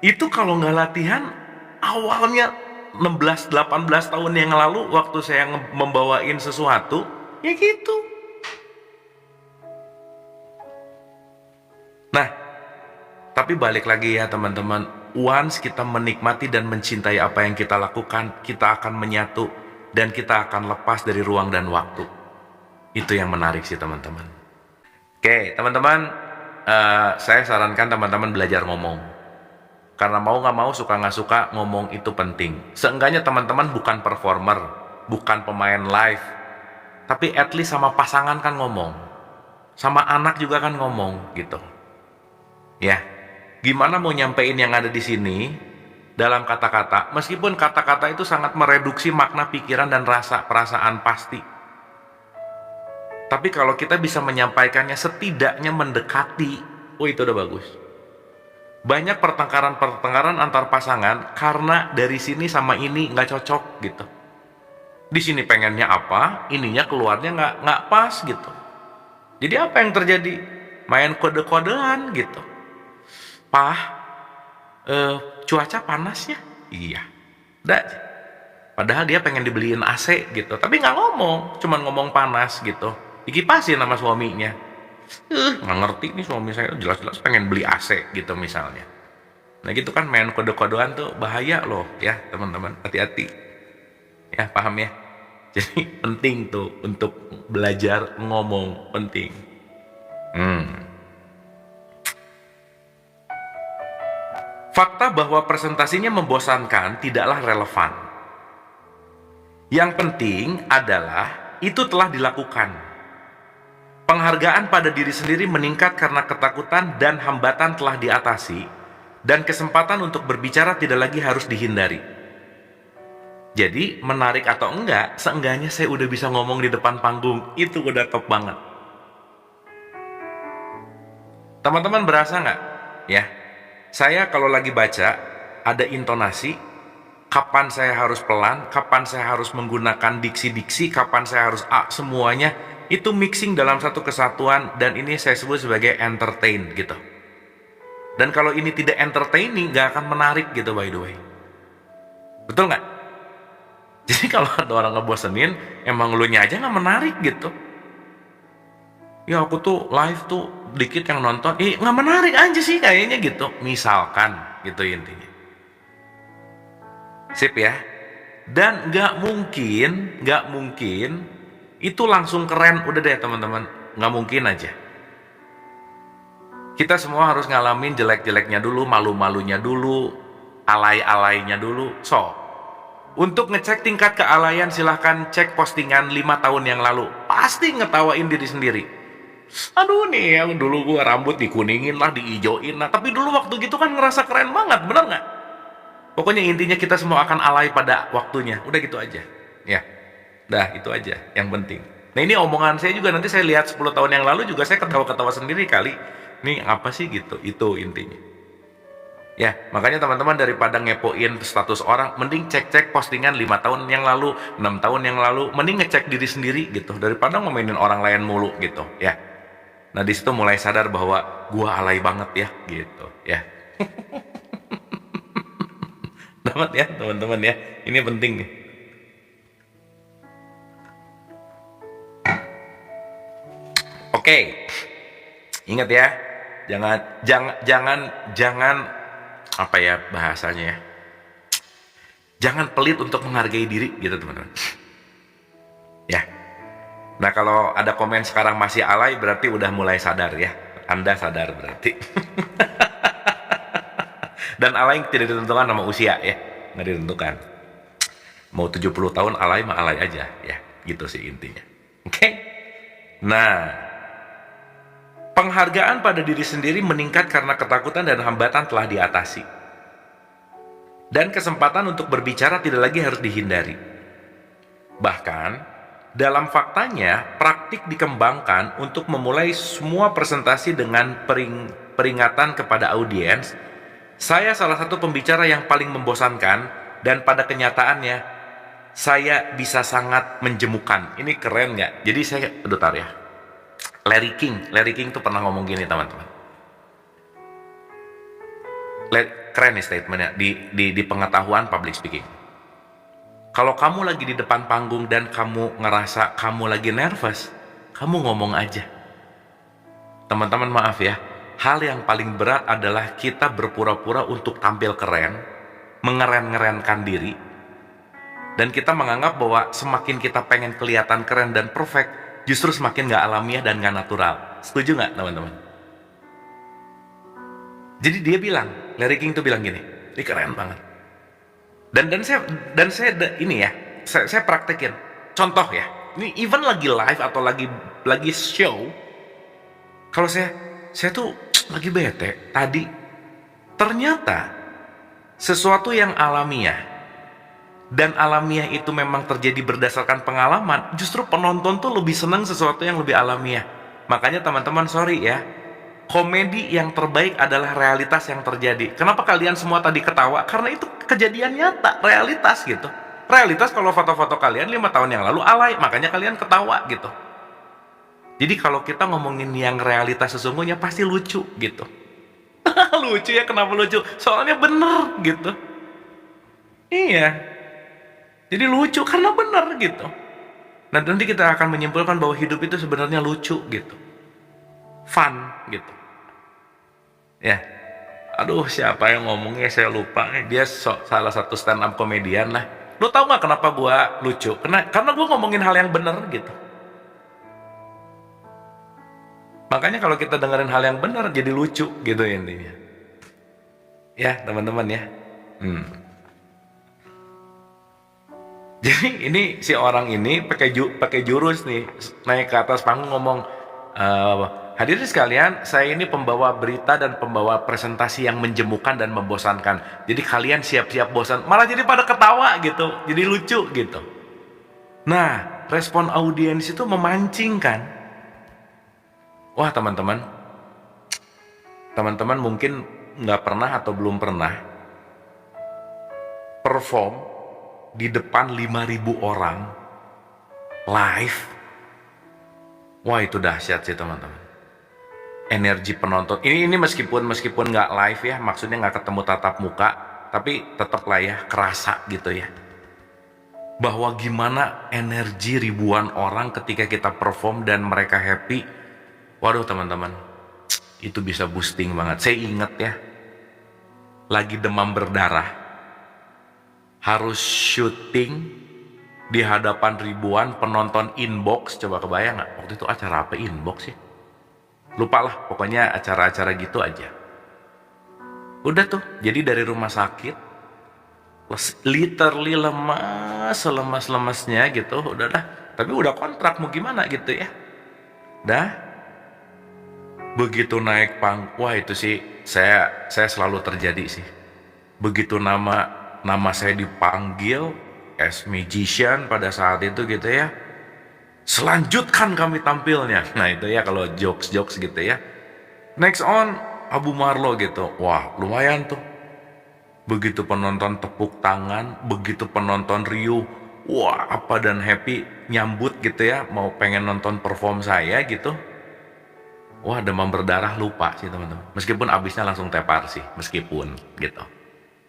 itu kalau nggak latihan awalnya 16-18 tahun yang lalu waktu saya membawain sesuatu ya gitu. Nah, tapi balik lagi ya teman-teman, once kita menikmati dan mencintai apa yang kita lakukan, kita akan menyatu dan kita akan lepas dari ruang dan waktu. Itu yang menarik sih teman-teman. Oke teman-teman, saya sarankan teman-teman belajar ngomong. Karena mau nggak mau, suka nggak suka, ngomong itu penting. Seenggaknya teman-teman bukan performer, bukan pemain live, tapi at least sama pasangan kan ngomong, sama anak juga kan ngomong gitu. Ya, gimana mau nyampein yang ada di sini dalam kata-kata, meskipun kata-kata itu sangat mereduksi makna pikiran dan rasa perasaan pasti. Tapi kalau kita bisa menyampaikannya setidaknya mendekati, oh itu udah bagus. Banyak pertengkaran antar pasangan karena dari sini sama ini nggak cocok gitu. Di sini pengennya apa, ininya keluarnya nggak pas gitu. Jadi apa yang terjadi? Main kode-kodean gitu. Cuaca panas ya? Iya. Padahal dia pengen dibeliin AC gitu, tapi nggak ngomong, cuman ngomong panas gitu. Dikipasin sama suaminya. Nggak ngerti nih suami saya, jelas-jelas pengen beli AC gitu misalnya. Nah gitu kan, main kode-kodean tuh bahaya loh ya teman-teman, hati-hati ya, paham ya. Jadi penting tuh untuk belajar ngomong, penting. Fakta bahwa presentasinya membosankan tidaklah relevan. Yang penting adalah itu telah dilakukan. Penghargaan pada diri sendiri meningkat karena ketakutan dan hambatan telah diatasi, dan kesempatan untuk berbicara tidak lagi harus dihindari. Jadi, menarik atau enggak, seenggaknya saya udah bisa ngomong di depan panggung, itu udah top banget. Teman-teman berasa nggak? Ya, saya kalau lagi baca, ada intonasi, kapan saya harus pelan, kapan saya harus menggunakan diksi-diksi, kapan saya harus semuanya, itu mixing dalam satu kesatuan, dan ini saya sebut sebagai entertain gitu. Dan kalau ini tidak entertaining, nggak akan menarik gitu by the way. Betul nggak? Jadi kalau ada orang ngebosenin, emang lu nya aja nggak menarik gitu. Ya aku tuh live tuh dikit yang nonton, nggak menarik aja sih kayaknya gitu. Misalkan gitu intinya. Sip ya. Dan nggak mungkin itu langsung keren udah deh teman-teman. Nggak mungkin aja. Kita semua harus ngalamin jelek-jeleknya dulu, malu-malunya dulu, alay-alaynya dulu. So, untuk ngecek tingkat kealayan silahkan cek postingan 5 tahun yang lalu. Pasti ngetawain diri sendiri. Aduh nih, yang dulu gua rambut dikuningin lah, diijoin lah. Tapi dulu waktu gitu kan ngerasa keren banget, bener nggak? Pokoknya intinya kita semua akan alay pada waktunya. Udah gitu aja. Ya, dah itu aja yang penting. Nah ini omongan saya juga, nanti saya lihat 10 tahun yang lalu juga saya ketawa-ketawa sendiri kali. Nih apa sih gitu, itu intinya. Ya, makanya teman-teman daripada ngepoin status orang, mending cek-cek postingan 5 tahun yang lalu, 6 tahun yang lalu, mending ngecek diri sendiri gitu, daripada ngomenin orang lain mulu gitu, ya. Nah, di situ mulai sadar bahwa gua alay banget ya, gitu, ya. Dapat ya, teman-teman ya. Ini penting nih. Oke. Ingat ya. Jangan apa ya bahasanya ya, jangan pelit untuk menghargai diri gitu teman-teman ya. Nah kalau ada komen sekarang masih alay, berarti udah mulai sadar ya, Anda sadar berarti. Dan alay tidak ditentukan sama usia ya, nggak ditentukan, mau 70 tahun alay mah alay aja ya, gitu sih intinya. Oke. Nah, penghargaan pada diri sendiri meningkat karena ketakutan dan hambatan telah diatasi. Dan kesempatan untuk berbicara tidak lagi harus dihindari. Bahkan, dalam faktanya, praktik dikembangkan untuk memulai semua presentasi dengan peringatan kepada audiens. Saya salah satu pembicara yang paling membosankan, dan pada kenyataannya, saya bisa sangat menjemukan. Ini keren nggak? Jadi saya, bentar ya. Larry King tuh pernah ngomong gini teman-teman. Keren nih statementnya di pengetahuan public speaking. Kalau kamu lagi di depan panggung dan kamu ngerasa kamu lagi nervous, kamu ngomong aja. Teman-teman maaf ya, hal yang paling berat adalah kita berpura-pura untuk tampil keren, mengeren-ngerenkan diri, dan kita menganggap bahwa semakin kita pengen kelihatan keren dan perfect, justru semakin gak alamiah dan gak natural. Setuju gak teman-teman? Jadi dia bilang, Larry King tuh bilang gini, ini keren banget. Dan saya ini ya, saya praktekin. Contoh ya, ini even lagi live atau lagi show, kalau saya tuh lagi bete tadi, ternyata sesuatu yang alamiah, dan alamiah itu memang terjadi berdasarkan pengalaman, justru penonton tuh lebih senang sesuatu yang lebih alamiah. Makanya teman-teman sorry ya, komedi yang terbaik adalah realitas yang terjadi. Kenapa kalian semua tadi ketawa? Karena itu kejadian nyata, realitas gitu. Realitas kalau foto-foto kalian 5 tahun yang lalu alay, makanya kalian ketawa gitu. Jadi kalau kita ngomongin yang realitas sesungguhnya pasti lucu gitu. Lucu ya, kenapa lucu? Soalnya bener gitu. Iya. Jadi lucu karena benar gitu. Nah nanti kita akan menyimpulkan bahwa hidup itu sebenarnya lucu gitu, fun gitu. Ya, aduh siapa yang ngomongnya saya lupa. Dia salah satu stand up komedian lah. Lo tau nggak kenapa gua lucu? Karena gua ngomongin hal yang benar gitu. Makanya kalau kita dengerin hal yang benar jadi lucu gitu intinya. Ya teman-teman ya. Jadi ini si orang ini pakai jurus nih, naik ke atas panggung ngomong, hadirin sekalian, saya ini pembawa berita dan pembawa presentasi yang menjemukan dan membosankan. Jadi kalian siap-siap bosan, malah jadi pada ketawa gitu, jadi lucu gitu. Nah, respon audiens itu memancing kan. Wah teman-teman, Teman-teman mungkin nggak pernah atau belum pernah perform di depan 5.000 orang live. Wah, itu dahsyat sih teman-teman. Energi penonton ini meskipun nggak live ya, maksudnya nggak ketemu tatap muka, tapi tetap lah ya kerasa gitu ya, bahwa gimana energi ribuan orang ketika kita perform dan mereka happy. Waduh teman-teman, itu bisa boosting banget. Saya inget ya, lagi demam berdarah, harus syuting di hadapan ribuan penonton inbox. Coba kebayang nggak? Waktu itu acara apa inbox sih? Lupa lah, pokoknya acara-acara gitu aja. Udah tuh, jadi dari rumah sakit, literally lemas, selemas-lemesnya gitu, udah dah. Tapi udah kontrak, mau gimana gitu ya. Dah, begitu naik wah itu sih, saya selalu terjadi sih. Begitu nama saya dipanggil as magician pada saat itu gitu ya, selanjutkan kami tampilnya. Nah itu ya kalau jokes gitu ya. Next on Abu Marlo gitu. Wah lumayan tuh. Begitu penonton tepuk tangan, begitu penonton riuh, wah apa dan happy nyambut gitu ya, mau pengen nonton perform saya gitu. Wah demam berdarah lupa sih teman-teman. Meskipun abisnya langsung tepar sih, meskipun gitu.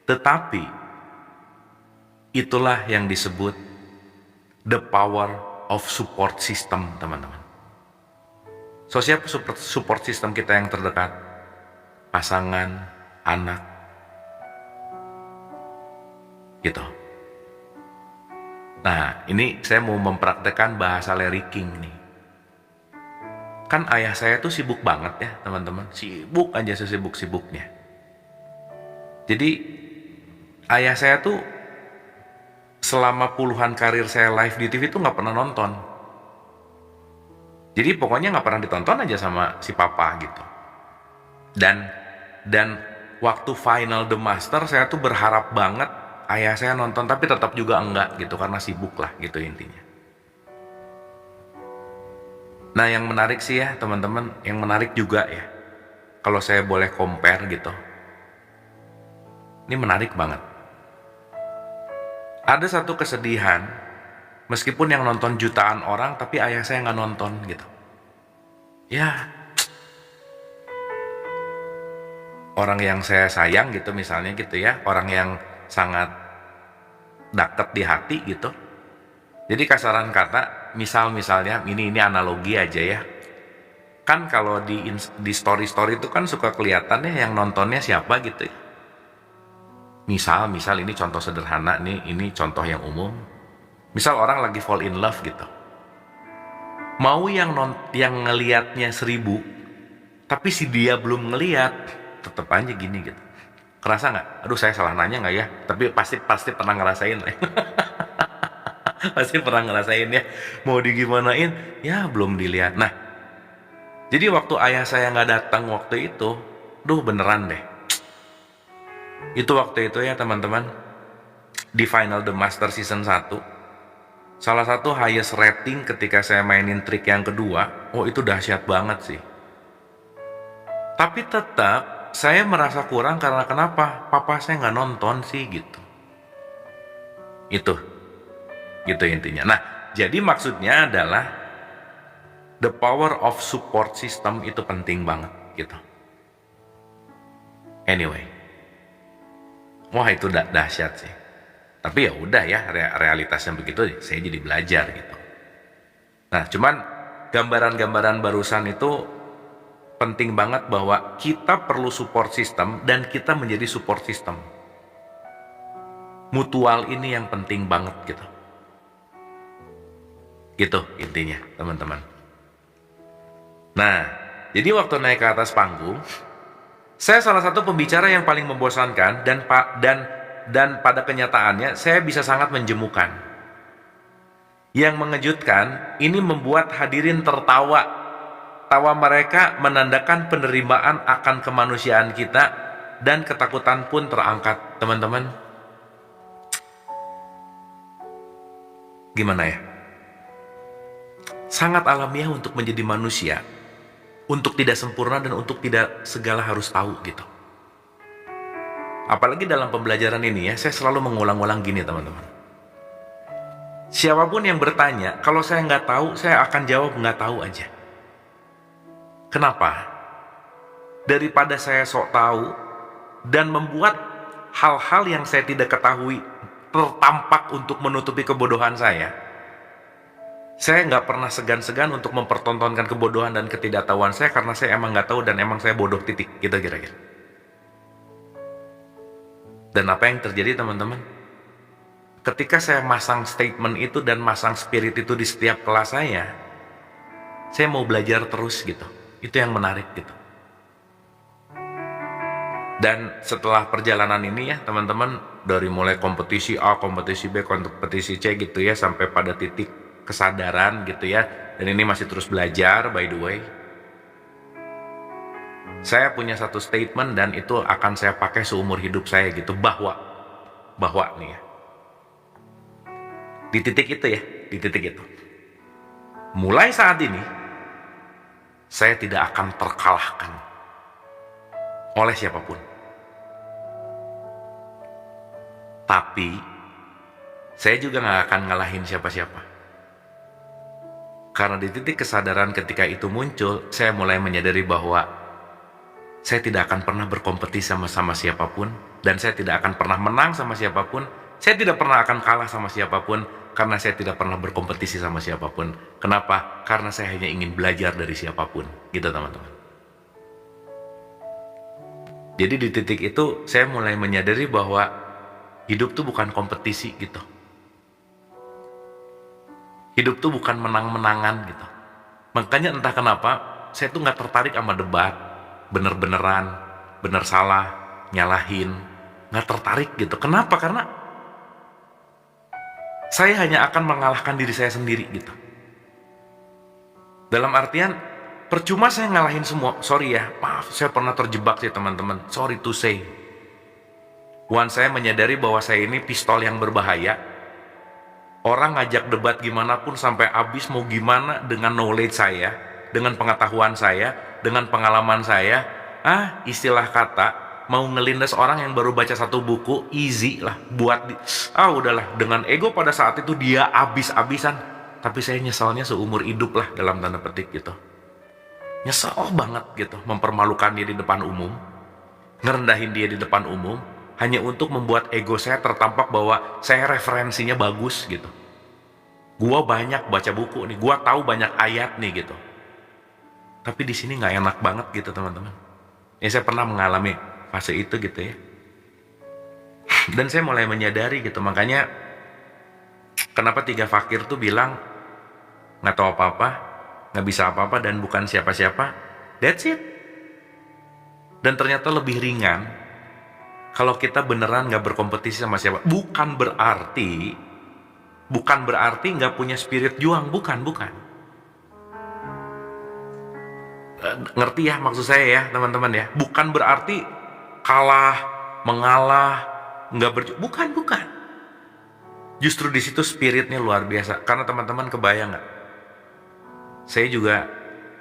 Tetapi itulah yang disebut the power of support system teman-teman. So siapa support system kita yang terdekat? Pasangan, anak, gitu. Nah ini saya mau mempraktekkan bahasa Larry King nih. Kan ayah saya tuh sibuk banget ya teman-teman, sibuk aja sesibuk-sibuknya. Jadi ayah saya tuh selama puluhan karir saya live di TV tuh nggak pernah nonton. Jadi pokoknya nggak pernah ditonton aja sama si papa gitu. Dan waktu final The Master saya tuh berharap banget ayah saya nonton, tapi tetap juga enggak gitu karena sibuk lah gitu intinya. Nah yang menarik sih ya teman-teman, yang menarik juga ya, kalau saya boleh compare gitu, ini menarik banget. Ada satu kesedihan, meskipun yang nonton jutaan orang, tapi ayah saya nggak nonton gitu. Ya, orang yang saya sayang gitu misalnya gitu ya, orang yang sangat deket di hati gitu. Jadi kasaran kata, misalnya ini analogi aja ya. Kan kalau di story itu kan suka kelihatan ya yang nontonnya siapa gitu ya. Misal ini contoh sederhana nih, ini contoh yang umum. Misal orang lagi fall in love gitu. Mau yang ngelihatnya 1.000, tapi si dia belum ngelihat, tetep aja gini gitu. Kerasa nggak? Aduh saya salah nanya nggak ya? Tapi pasti pernah ngerasain lah. Pasti pernah ngerasain ya. Mau digimanain? Ya belum dilihat. Nah, jadi waktu ayah saya nggak datang waktu itu, beneran deh. Itu waktu itu ya teman-teman, di final The Master Season 1, salah satu highest rating ketika saya mainin trik yang kedua, itu dahsyat banget sih. Tapi tetap saya merasa kurang karena kenapa? Papa saya nggak nonton sih gitu. Itu gitu intinya. Nah jadi maksudnya adalah the power of support system itu penting banget gitu. Anyway, wah itu dahsyat sih. Tapi ya udah ya, realitasnya begitu, saya jadi belajar gitu. Nah cuman gambaran-gambaran barusan itu penting banget bahwa kita perlu support system dan kita menjadi support system. Mutual ini yang penting banget gitu. Gitu intinya teman-teman. Nah jadi waktu naik ke atas panggung, saya salah satu pembicara yang paling membosankan dan pada kenyataannya saya bisa sangat menjemukan. Yang mengejutkan, ini membuat hadirin tertawa. Tawa mereka menandakan penerimaan akan kemanusiaan kita dan ketakutan pun terangkat. Teman-teman, gimana ya? Sangat alamiah untuk menjadi manusia. untuk tidak sempurna dan untuk tidak segala harus tahu gitu. Apalagi dalam pembelajaran ini ya, saya selalu mengulang-ulang gini teman-teman. Siapapun yang bertanya, kalau saya nggak tahu, saya akan jawab nggak tahu aja. Kenapa? Daripada saya sok tahu dan membuat hal-hal yang saya tidak ketahui tertampak untuk menutupi kebodohan saya nggak pernah segan-segan untuk mempertontonkan kebodohan dan ketidaktahuan saya karena saya emang nggak tahu dan emang saya bodoh titik gitu kira-kira. Dan apa yang terjadi teman-teman? Ketika saya masang statement itu dan masang spirit itu di setiap kelas saya mau belajar terus gitu. Itu yang menarik gitu. Dan setelah perjalanan ini ya teman-teman, dari mulai kompetisi A, kompetisi B, kompetisi C gitu ya, sampai pada titik kesadaran gitu ya. Dan ini masih terus belajar by the way. Saya punya satu statement dan itu akan saya pakai seumur hidup saya gitu, bahwa nih ya, di titik itu mulai saat ini saya tidak akan terkalahkan oleh siapapun, tapi saya juga nggak akan ngalahin siapa-siapa. Karena di titik kesadaran ketika itu muncul, saya mulai menyadari bahwa saya tidak akan pernah berkompetisi sama siapapun, dan saya tidak akan pernah menang sama siapapun. Saya tidak pernah akan kalah sama siapapun, karena saya tidak pernah berkompetisi sama siapapun. Kenapa? Karena saya hanya ingin belajar dari siapapun. Gitu teman-teman. Jadi di titik itu, saya mulai menyadari bahwa hidup tuh bukan kompetisi gitu. Hidup tuh bukan menang-menangan gitu. Makanya entah kenapa, saya tuh gak tertarik sama debat. Bener-beneran, bener salah, nyalahin, nggak tertarik gitu. Kenapa? Karena saya hanya akan mengalahkan diri saya sendiri gitu. Dalam artian, percuma saya ngalahin semua. Sorry ya, maaf, saya pernah terjebak sih teman-teman. Sorry to say. Once saya menyadari bahwa saya ini pistol yang berbahaya. Orang ngajak debat gimana pun sampai habis mau gimana dengan knowledge saya, dengan pengetahuan saya, dengan pengalaman saya, istilah kata mau ngelindas orang yang baru baca satu buku, easy lah buat udahlah, dengan ego pada saat itu dia abis-abisan, tapi saya nyesalnya seumur hidup lah dalam tanda petik gitu. Nyesel banget gitu, mempermalukan dia di depan umum, ngerendahin dia di depan umum, hanya untuk membuat ego saya tertampak bahwa saya referensinya bagus gitu. Gua banyak baca buku nih, gua tahu banyak ayat nih gitu. Tapi di sini nggak enak banget gitu teman-teman. Ya saya pernah mengalami fase itu gitu ya. Dan saya mulai menyadari gitu, makanya kenapa 3 fakir tuh bilang nggak tahu apa-apa, nggak bisa apa-apa dan bukan siapa-siapa. That's it. Dan ternyata lebih ringan kalau kita beneran nggak berkompetisi sama siapa. Bukan berarti nggak punya spirit juang, bukan. Ngerti ya maksud saya ya teman-teman ya. Bukan berarti kalah, mengalah, nggak bukan. Justru di situ spiritnya luar biasa. Karena teman-teman kebayang nggak? Saya juga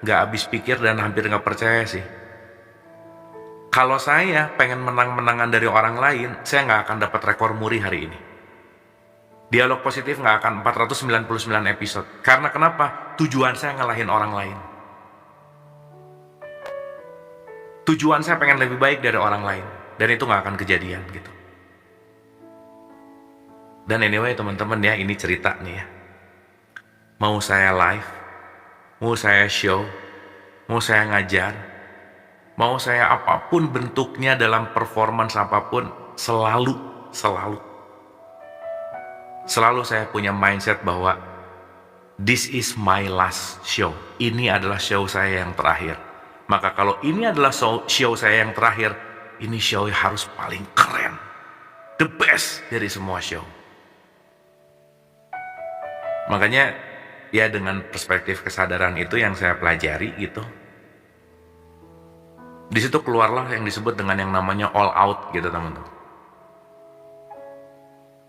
nggak habis pikir dan hampir nggak percaya sih. Kalau saya pengen menang-menangan dari orang lain, saya nggak akan dapat rekor muri hari ini. Dialog positif nggak akan 499 episode. Karena kenapa? Tujuan saya ngalahin orang lain. Tujuan saya pengen lebih baik dari orang lain. Dan itu gak akan kejadian gitu. Dan anyway teman-teman ya, ini cerita nih ya. Mau saya live, mau saya show, mau saya ngajar, mau saya apapun bentuknya dalam performance apapun, selalu saya punya mindset bahwa this is my last show. Ini adalah show saya yang terakhir. Maka kalau ini adalah show saya yang terakhir, ini show yang harus paling keren, the best dari semua show. Makanya ya dengan perspektif kesadaran itu yang saya pelajari gitu. Di situ keluarlah yang disebut dengan yang namanya all out gitu teman-teman.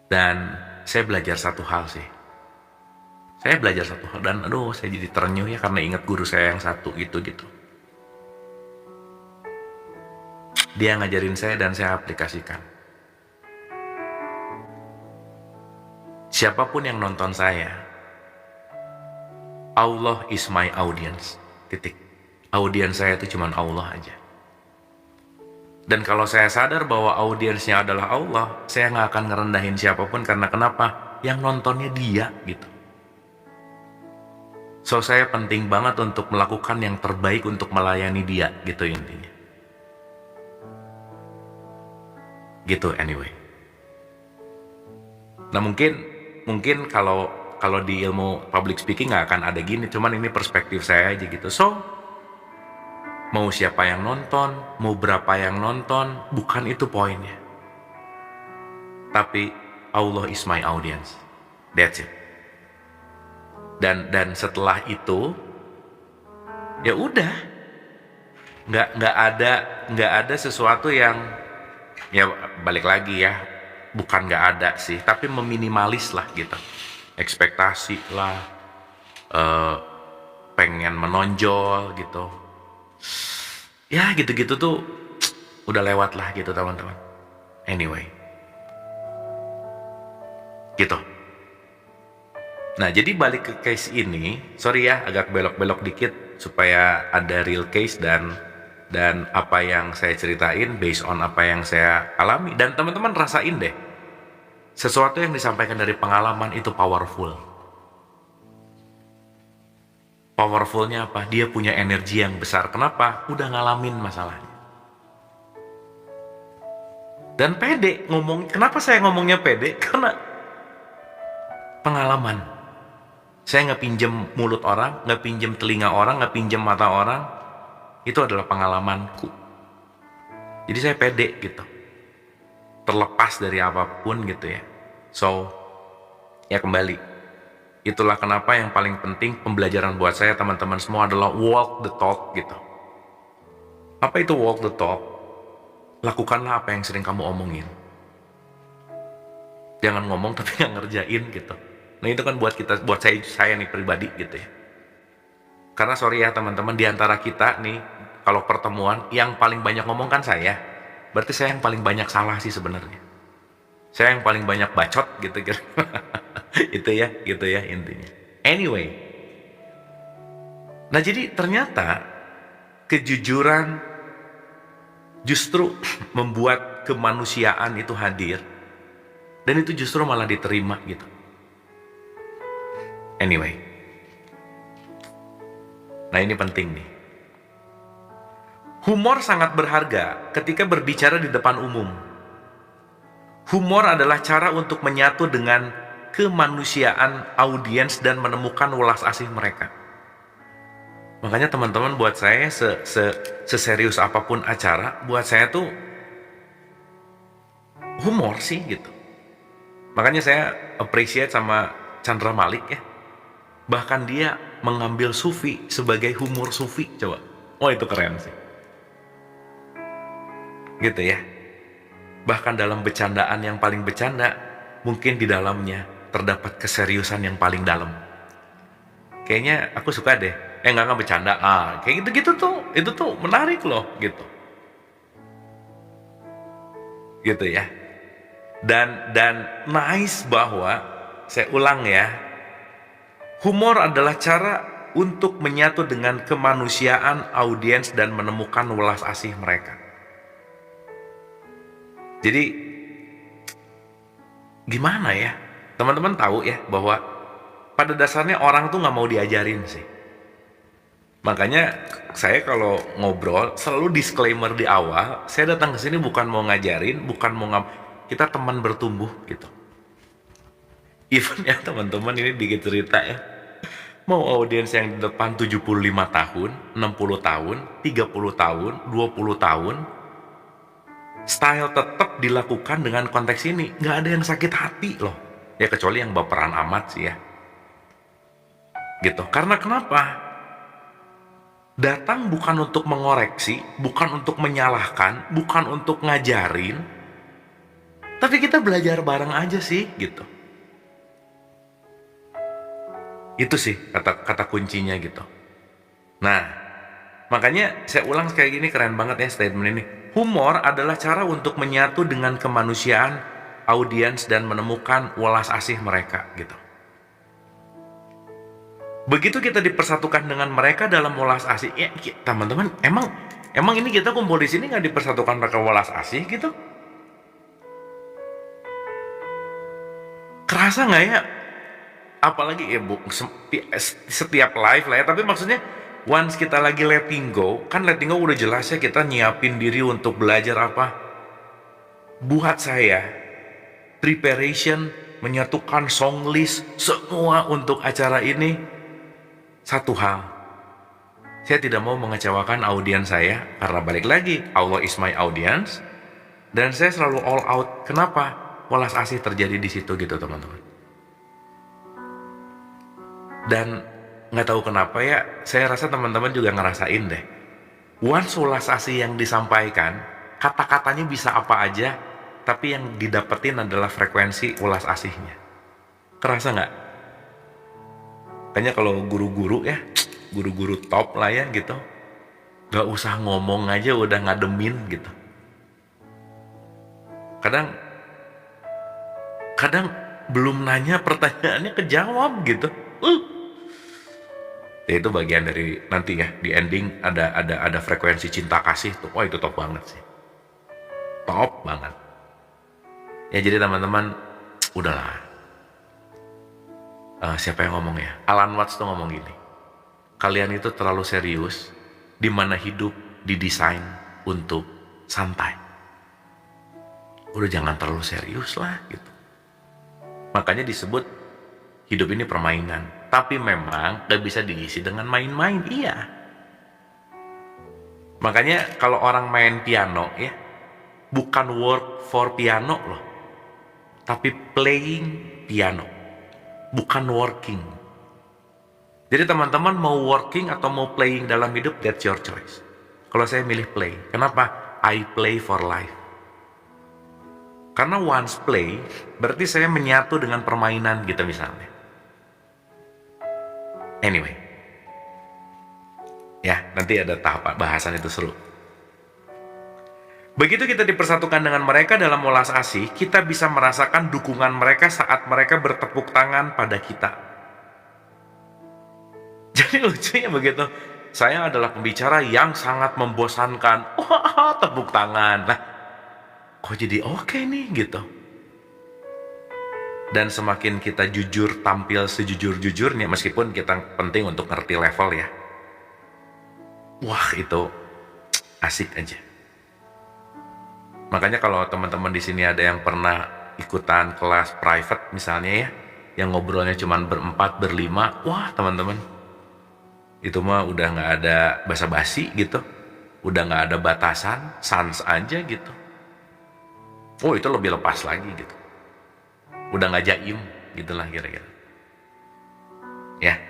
Dan saya belajar satu hal sih. Dan saya jadi terenyuh ya karena ingat guru saya yang satu gitu. Dia ngajarin saya dan saya aplikasikan. Siapapun yang nonton saya, Allah is my audience. Titik. Audiens saya itu cuma Allah aja. Dan kalau saya sadar bahwa audiensnya adalah Allah, saya nggak akan ngerendahin siapapun. Karena kenapa? Yang nontonnya dia gitu. So saya penting banget untuk melakukan yang terbaik untuk melayani dia gitu intinya. Gitu anyway. Nah mungkin kalau di ilmu public speaking nggak akan ada gini, cuman ini perspektif saya aja gitu. So mau siapa yang nonton, mau berapa yang nonton, bukan itu poinnya. Tapi Allah is my audience. That's it. Dan setelah itu, ya udah, nggak ada sesuatu yang, ya balik lagi ya, bukan nggak ada sih, tapi meminimalis lah gitu. Ekspektasi lah, pengen menonjol gitu. Ya gitu-gitu tuh udah lewat lah gitu teman-teman. Anyway, gitu. Nah jadi balik ke case ini, sorry ya agak belok-belok dikit supaya ada real case dan apa yang saya ceritain based on apa yang saya alami. Dan teman-teman rasain deh, sesuatu yang disampaikan dari pengalaman itu powerful. Powerfulnya apa? Dia punya energi yang besar. Kenapa? Udah ngalamin masalahnya. Dan pede ngomong. Kenapa saya ngomongnya pede? Karena pengalaman. Saya nggak pinjem mulut orang, nggak pinjem telinga orang, nggak pinjem mata orang. Itu adalah pengalamanku. Jadi saya pede gitu. Terlepas dari apapun gitu ya. So, ya kembali. Itulah kenapa yang paling penting pembelajaran buat saya teman-teman semua adalah walk the talk gitu. Apa itu walk the talk? Lakukanlah apa yang sering kamu omongin. Jangan ngomong tapi nggak ngerjain gitu. Nah itu kan buat saya nih pribadi gitu ya. Karena sorry ya teman-teman, di antara kita nih kalau pertemuan yang paling banyak ngomong kan saya. Berarti saya yang paling banyak salah sih sebenarnya. Saya yang paling banyak bacot gitu gitu. Itu ya intinya. Anyway. Nah jadi ternyata kejujuran justru membuat kemanusiaan itu hadir. Dan itu justru malah diterima gitu. Anyway. Nah ini penting nih. Humor sangat berharga ketika berbicara di depan umum. Humor adalah cara untuk menyatu dengan kemanusiaan audiens dan menemukan welas asih mereka. Makanya teman-teman buat saya seserius apapun acara, buat saya tuh humor sih gitu. Makanya saya appreciate sama Chandra Malik ya. Bahkan dia mengambil sufi sebagai humor sufi, coba. Oh itu keren sih. Gitu ya. Bahkan dalam bercandaan yang paling bercanda, mungkin di dalamnya terdapat keseriusan yang paling dalam. Kayaknya aku suka deh. Enggak bercanda. Kayak gitu-gitu tuh, itu tuh menarik loh gitu. Gitu ya. Dan nice bahwa saya ulang ya. Humor adalah cara untuk menyatu dengan kemanusiaan audiens dan menemukan welas asih mereka. Jadi gimana ya? Teman-teman tahu ya bahwa pada dasarnya orang tuh nggak mau diajarin sih. Makanya saya kalau ngobrol selalu disclaimer di awal, saya datang ke sini bukan mau ngajarin, bukan mau kita teman bertumbuh gitu. Even ya teman-teman ini dikit cerita ya. Mau audiens yang di depan 75 tahun, 60 tahun, 30 tahun, 20 tahun, style tetap dilakukan dengan konteks ini. Nggak ada yang sakit hati loh. Ya kecuali yang baperan amat sih ya. Gitu. Karena kenapa? Datang bukan untuk mengoreksi, bukan untuk menyalahkan, bukan untuk ngajarin. Tapi kita belajar bareng aja sih gitu. Itu sih kata kuncinya gitu. Nah, makanya saya ulang sekali gini, keren banget ya statement ini. Humor adalah cara untuk menyatu dengan kemanusiaan audiens dan menemukan welas asih mereka gitu. Begitu kita dipersatukan dengan mereka dalam welas asih, ya teman-teman, emang ini kita kumpul di sini nggak dipersatukan pakai welas asih gitu? Kerasa nggak ya? Apalagi ya bu, setiap live lah ya, tapi maksudnya once kita lagi letting go, kan letting go udah jelas ya, kita nyiapin diri untuk belajar apa. Buat saya, preparation, menyatukan song list, semua untuk acara ini, satu hal, saya tidak mau mengecewakan audiens saya, karena balik lagi, Allah is my audience, dan saya selalu all out. Kenapa? Welas asih terjadi di situ gitu teman-teman. Dan nggak tahu kenapa ya, saya rasa teman-teman juga ngerasain deh. Once welas asih yang disampaikan, kata-katanya bisa apa aja, tapi yang didapetin adalah frekuensi welas asihnya. Kerasa nggak? Kayaknya kalau guru-guru ya, guru-guru top lah ya gitu, nggak usah ngomong aja udah ngademin gitu. Kadang belum nanya pertanyaannya kejawab gitu. Ya itu bagian dari nanti ya, di ending ada frekuensi cinta kasih tuh. Wah itu top banget sih. Top banget. Ya jadi teman-teman, udahlah. Siapa yang ngomong ya? Alan Watts tuh ngomong gini. Kalian itu terlalu serius, di mana hidup didesain untuk santai. Udah jangan terlalu serius lah gitu. Makanya disebut hidup ini permainan. Tapi memang gak bisa diisi dengan main-main, iya. Makanya kalau orang main piano ya, bukan work for piano loh, tapi playing piano, bukan working. Jadi teman-teman mau working atau mau playing dalam hidup, that's your choice. Kalau saya milih play. Kenapa? I play for life. Karena once play, berarti saya menyatu dengan permainan gitu misalnya. Anyway, ya nanti ada tahap bahasan itu seru. Begitu kita dipersatukan dengan mereka dalam welas asih, kita bisa merasakan dukungan mereka saat mereka bertepuk tangan pada kita. Jadi lucunya begitu, saya adalah pembicara yang sangat membosankan. Wah, tepuk tangan. Nah, kok jadi oke nih gitu. Dan semakin kita jujur, tampil sejujur-jujurnya, meskipun kita penting untuk ngerti level ya. Wah, itu asik aja. Makanya kalau teman-teman di sini ada yang pernah ikutan kelas private misalnya ya, yang ngobrolnya cuma berempat, berlima, wah teman-teman, itu mah udah nggak ada basa-basi gitu, udah nggak ada batasan, sans aja gitu. Oh itu lebih lepas lagi gitu. Udah nggak jaim gitulah kira-kira ya.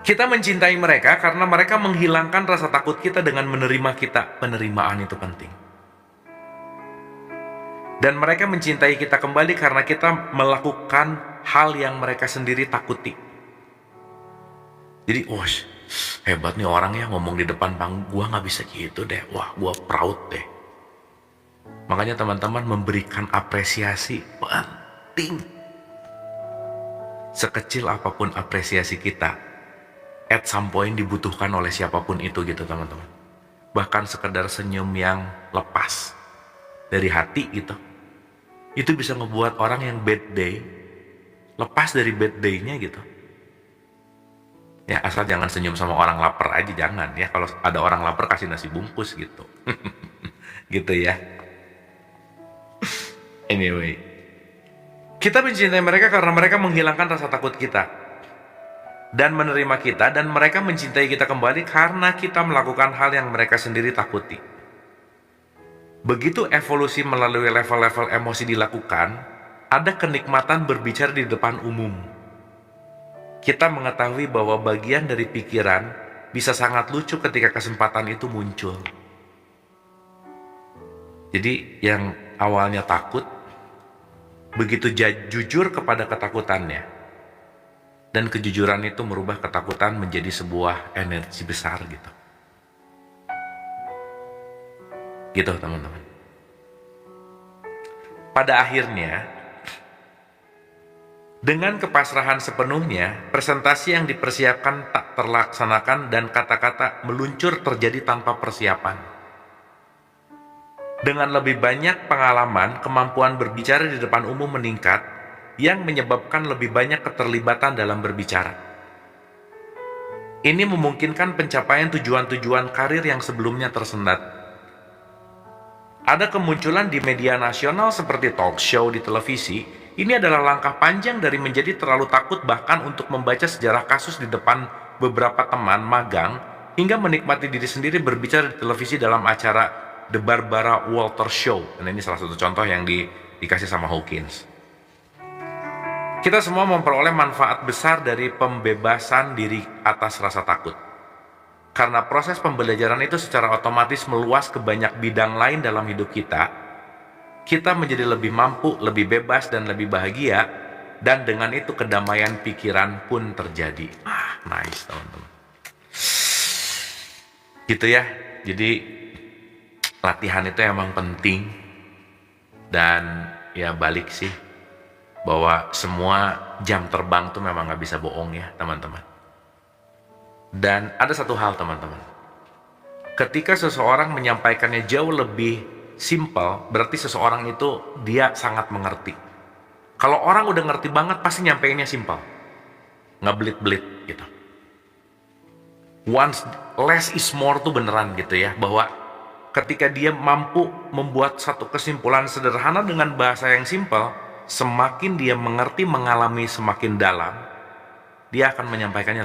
Kita mencintai mereka karena mereka menghilangkan rasa takut kita dengan menerima kita. Penerimaan itu penting. Dan mereka mencintai kita kembali karena kita melakukan hal yang mereka sendiri takuti. Jadi hebat nih orang ya, ngomong di depan panggung. Gua nggak bisa gitu deh. Wah, gua proud deh. Makanya teman-teman memberikan apresiasi penting. Sekecil apapun apresiasi kita, at some point dibutuhkan oleh siapapun itu gitu teman-teman. Bahkan sekedar senyum yang lepas dari hati gitu, itu bisa ngebuat orang yang bad day lepas dari bad day-nya gitu. Ya asal jangan senyum sama orang lapar aja, jangan ya. Kalau ada orang lapar kasih nasi bungkus gitu. Gitu ya. Anyway, kita mencintai mereka karena mereka menghilangkan rasa takut kita dan menerima kita, dan mereka mencintai kita kembali karena kita melakukan hal yang mereka sendiri takuti. Begitu evolusi melalui level-level emosi dilakukan, ada kenikmatan berbicara di depan umum. Kita mengetahui bahwa bagian dari pikiran bisa sangat lucu ketika kesempatan itu muncul. Jadi yang awalnya takut, begitu jujur kepada ketakutannya, dan kejujuran itu merubah ketakutan menjadi sebuah energi besar gitu. Gitu teman-teman. Pada akhirnya, dengan kepasrahan sepenuhnya, presentasi yang dipersiapkan tak terlaksanakan dan kata-kata meluncur terjadi tanpa persiapan. Dengan lebih banyak pengalaman, kemampuan berbicara di depan umum meningkat, yang menyebabkan lebih banyak keterlibatan dalam berbicara. Ini memungkinkan pencapaian tujuan-tujuan karir yang sebelumnya tersendat. Ada kemunculan di media nasional seperti talk show di televisi. Ini adalah langkah panjang dari menjadi terlalu takut bahkan untuk membaca sejarah kasus di depan beberapa teman magang, hingga menikmati diri sendiri berbicara di televisi dalam acara The Barbara Walters Show. Dan ini salah satu contoh yang dikasih sama Hawkins. Kita semua memperoleh manfaat besar dari pembebasan diri atas rasa takut. Karena proses pembelajaran itu secara otomatis meluas ke banyak bidang lain dalam hidup kita, kita menjadi lebih mampu, lebih bebas, dan lebih bahagia, dan dengan itu kedamaian pikiran pun terjadi. Nice teman-teman. Gitu ya, jadi latihan itu emang penting, dan ya balik sih, bahwa semua jam terbang tuh memang gak bisa bohong ya teman-teman. Dan ada satu hal teman-teman, ketika seseorang menyampaikannya jauh lebih simpel, berarti seseorang itu dia sangat mengerti. Kalau orang udah ngerti banget, pasti nyampeinnya simpel, nggak belit-belit gitu. Once less is more tuh beneran gitu ya, bahwa ketika dia mampu membuat satu kesimpulan sederhana dengan bahasa yang simpel, semakin dia mengerti, mengalami semakin dalam, dia akan menyampaikannya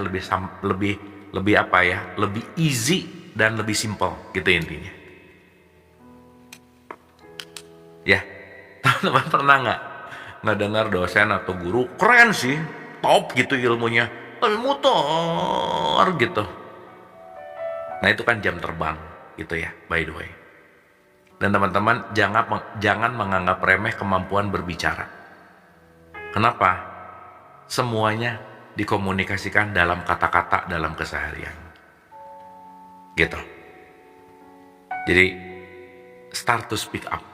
lebih apa ya, lebih easy dan lebih simple gitu intinya. Ya, teman-teman pernah nggak dengar dosen atau guru keren sih, top gitu ilmunya, tapi muter gitu. Nah itu kan jam terbang gitu ya, by the way. Dan teman-teman jangan menganggap remeh kemampuan berbicara. Kenapa? Semuanya dikomunikasikan dalam kata-kata dalam keseharian. Gitu. Jadi start to speak up.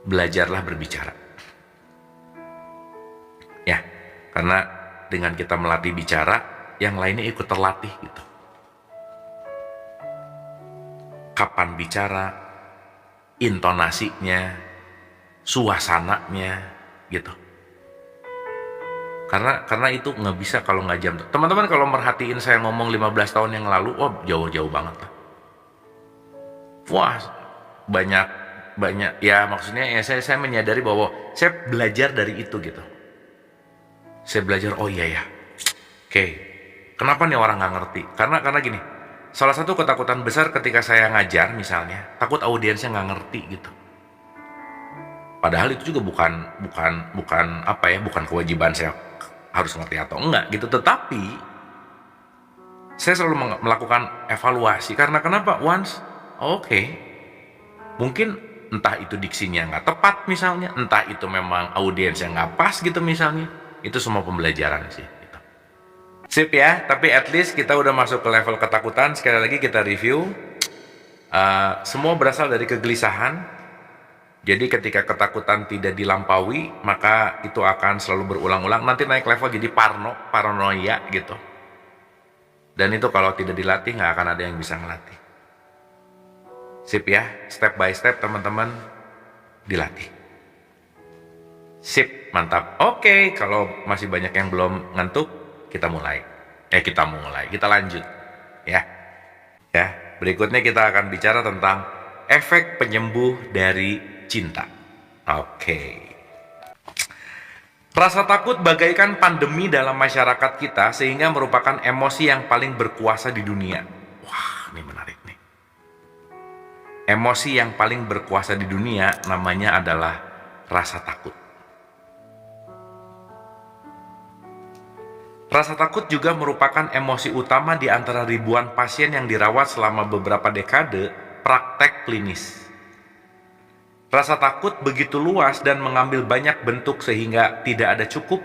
Belajarlah berbicara. Ya, karena dengan kita melatih bicara, yang lainnya ikut terlatih gitu. Kapan bicara, intonasinya, suasananya gitu. Karena itu nggak bisa kalau nggak jam. Teman-teman kalau merhatiin saya ngomong 15 tahun yang lalu, wah jauh-jauh banget lah. Wah banyak ya, maksudnya ya saya menyadari bahwa saya belajar dari itu gitu. Saya belajar, oh iya ya, oke. Kenapa nih orang nggak ngerti? Karena gini, salah satu ketakutan besar ketika saya ngajar misalnya, takut audiensnya nggak ngerti gitu. Padahal itu juga bukan apa ya, bukan kewajiban saya harus ngerti atau enggak gitu. Tetapi saya selalu melakukan evaluasi. Karena kenapa? Once, oke, mungkin entah itu diksinya nggak tepat misalnya, entah itu memang audiensnya nggak pas gitu misalnya. Itu semua pembelajaran sih gitu. Sip ya, tapi at least kita udah masuk ke level ketakutan. Sekali lagi kita review, semua berasal dari kegelisahan. Jadi ketika ketakutan tidak dilampaui, maka itu akan selalu berulang-ulang. Nanti naik level jadi paranoia gitu. Dan itu kalau tidak dilatih, nggak akan ada yang bisa ngelatih. Sip ya, step by step teman-teman dilatih. Sip, mantap. Oke, kalau masih banyak yang belum ngantuk, kita mulai. Kita lanjut. Ya, berikutnya kita akan bicara tentang efek penyembuh dari cinta. Oke. Rasa takut bagaikan pandemi dalam masyarakat kita, sehingga merupakan emosi yang paling berkuasa di dunia. Wah, ini menarik nih. Emosi yang paling berkuasa di dunia namanya adalah rasa takut. Rasa takut juga merupakan emosi utama di antara ribuan pasien yang dirawat selama beberapa dekade praktek klinis. Rasa takut begitu luas dan mengambil banyak bentuk sehingga tidak ada cukup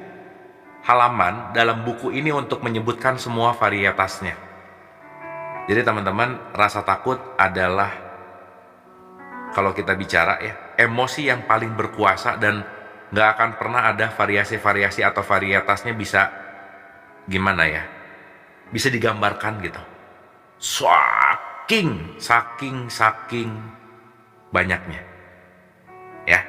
halaman dalam buku ini untuk menyebutkan semua varietasnya. Jadi teman-teman, rasa takut adalah kalau kita bicara ya, emosi yang paling berkuasa dan nggak akan pernah ada variasi-variasi atau varietasnya bisa gimana ya, bisa digambarkan gitu. Saking banyaknya ya.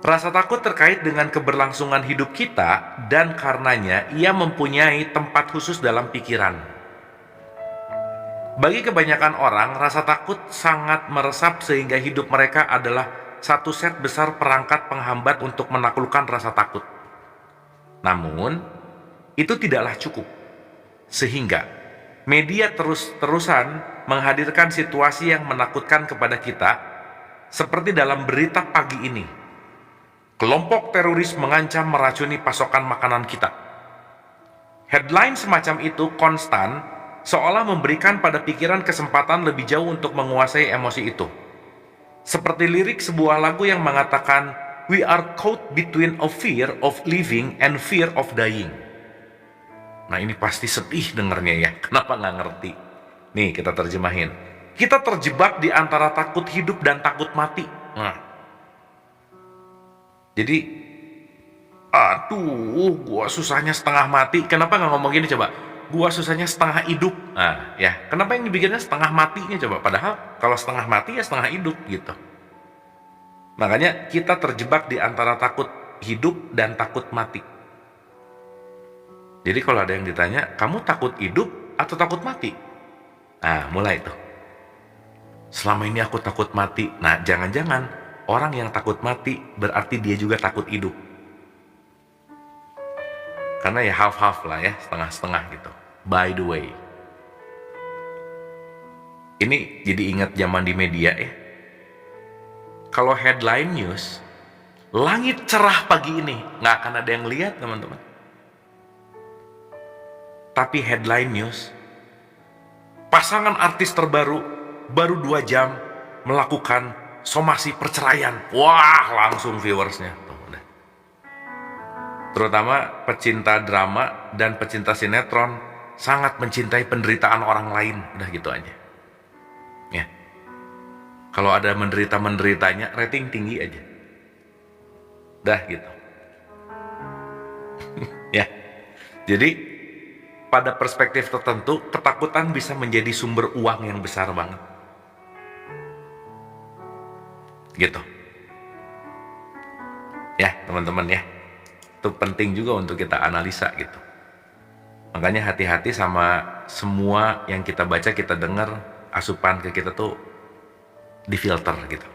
Rasa takut terkait dengan keberlangsungan hidup kita dan karenanya ia mempunyai tempat khusus dalam pikiran. Bagi kebanyakan orang, rasa takut sangat meresap sehingga hidup mereka adalah satu set besar perangkat penghambat untuk menaklukkan rasa takut. Namun, itu tidaklah cukup. Sehingga, media terus-terusan menghadirkan situasi yang menakutkan kepada kita, seperti dalam berita pagi ini. Kelompok teroris mengancam meracuni pasokan makanan kita. Headline semacam itu konstan, seolah memberikan pada pikiran kesempatan lebih jauh untuk menguasai emosi itu. Seperti lirik sebuah lagu yang mengatakan, "We are caught between a fear of living and fear of dying." Nah ini pasti sedih dengernya ya, kenapa nggak ngerti? Nih kita terjemahin. Kita terjebak di antara takut hidup dan takut mati. Nah, jadi, aduh, gua susahnya setengah mati. Kenapa nggak ngomong gini coba? Gua susahnya setengah hidup. Nah, ya, kenapa yang dibikinnya setengah matinya coba? Padahal kalau setengah mati ya setengah hidup gitu. Makanya kita terjebak di antara takut hidup dan takut mati. Jadi kalau ada yang ditanya, kamu takut hidup atau takut mati? Nah, mulai tuh. Selama ini aku takut mati. Nah, jangan-jangan orang yang takut mati berarti dia juga takut hidup. Karena ya half-half lah ya, setengah-setengah gitu. By the way, ini jadi ingat zaman di media ya. Kalau headline news, langit cerah pagi ini, nggak akan ada yang lihat teman-teman. Tapi headline news, pasangan artis terbaru baru 2 jam melakukan somasi perceraian. Wah, langsung viewersnya. Terutama pecinta drama dan pecinta sinetron sangat mencintai penderitaan orang lain. Udah gitu aja. Ya. Kalau ada menderita-menderitanya, rating tinggi aja. Udah gitu. Ya. Jadi, pada perspektif tertentu, ketakutan bisa menjadi sumber uang yang besar banget. Gitu. Ya, teman-teman ya. Itu penting juga untuk kita analisa gitu. Makanya hati-hati sama semua yang kita baca, kita dengar, asupan ke kita tuh difilter gitu.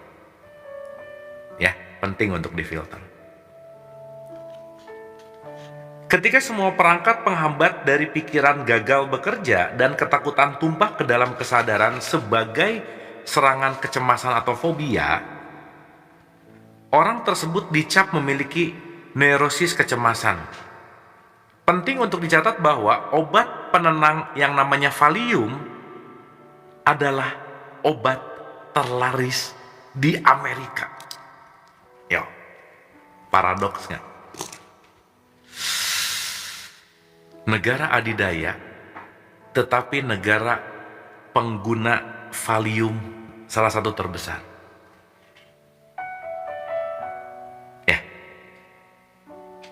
Ya, penting untuk difilter. Ketika semua perangkat penghambat dari pikiran gagal bekerja dan ketakutan tumpah ke dalam kesadaran sebagai serangan kecemasan atau fobia, orang tersebut dicap memiliki neurosis kecemasan. Penting untuk dicatat bahwa obat penenang yang namanya Valium adalah obat terlaris di Amerika. Yo, paradoks nggak? Negara adidaya, tetapi negara pengguna Valium salah satu terbesar.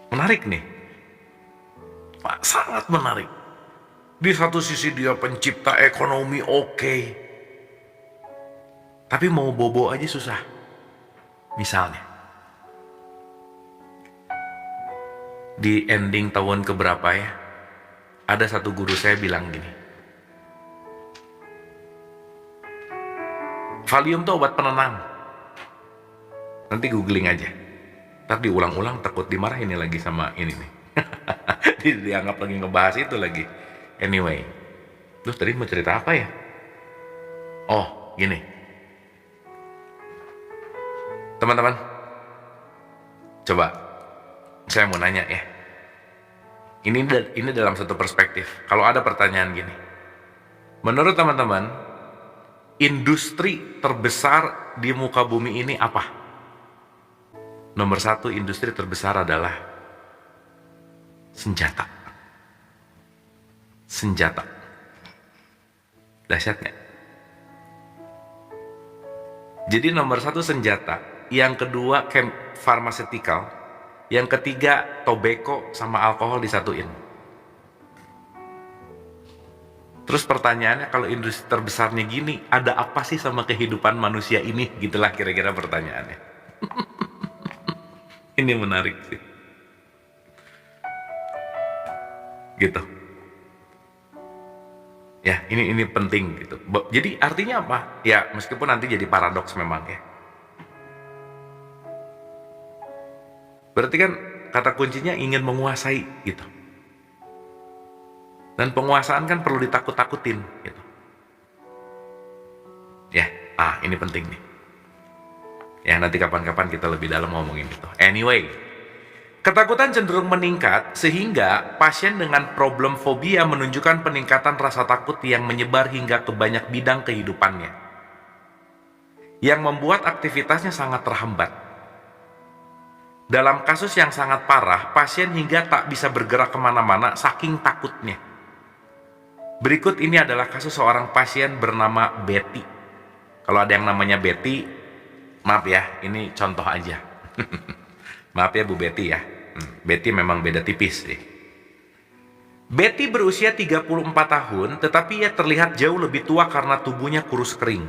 Menarik nih, Pak, sangat menarik. Di satu sisi dia pencipta ekonomi oke, tapi mau bobo aja susah. Misalnya, di ending tahun keberapa ya, ada satu guru saya bilang gini, Valium tuh obat penenang. Nanti googling aja. Ntar diulang-ulang takut dimarahin lagi sama ini nih. Dianggap lagi ngebahas itu lagi. Anyway, terus tadi mau cerita apa ya? Oh, gini. Teman-teman, coba saya mau nanya ya. Ini dalam satu perspektif. Kalau ada pertanyaan gini, menurut teman-teman, industri terbesar di muka bumi ini apa? Nomor 1 industri terbesar adalah senjata. Senjata. Dahsyat nggak? Jadi nomor 1 senjata, yang kedua pharmaceutical, yang ketiga tobacco sama alkohol disatuin. Terus pertanyaannya, kalau industri terbesarnya gini, ada apa sih sama kehidupan manusia ini? Gitulah kira-kira pertanyaannya. Ini menarik sih. Gitu. Ya, ini penting gitu. Jadi artinya apa? Ya, meskipun nanti jadi paradoks memang ya. Berarti kan kata kuncinya ingin menguasai gitu. Dan penguasaan kan perlu ditakut-takutin gitu. Ya, ini penting nih. Ya, nanti kapan-kapan kita lebih dalam ngomongin itu. Anyway, ketakutan cenderung meningkat sehingga pasien dengan problem fobia menunjukkan peningkatan rasa takut yang menyebar hingga ke banyak bidang kehidupannya, yang membuat aktivitasnya sangat terhambat. Dalam kasus yang sangat parah, pasien hingga tak bisa bergerak kemana-mana saking takutnya. Berikut ini adalah kasus seorang pasien bernama Betty. Kalau ada yang namanya Betty, maaf ya, ini contoh aja. Maaf ya Bu Betty ya. Betty memang beda tipis sih. Betty berusia 34 tahun, tetapi ia terlihat jauh lebih tua karena tubuhnya kurus kering.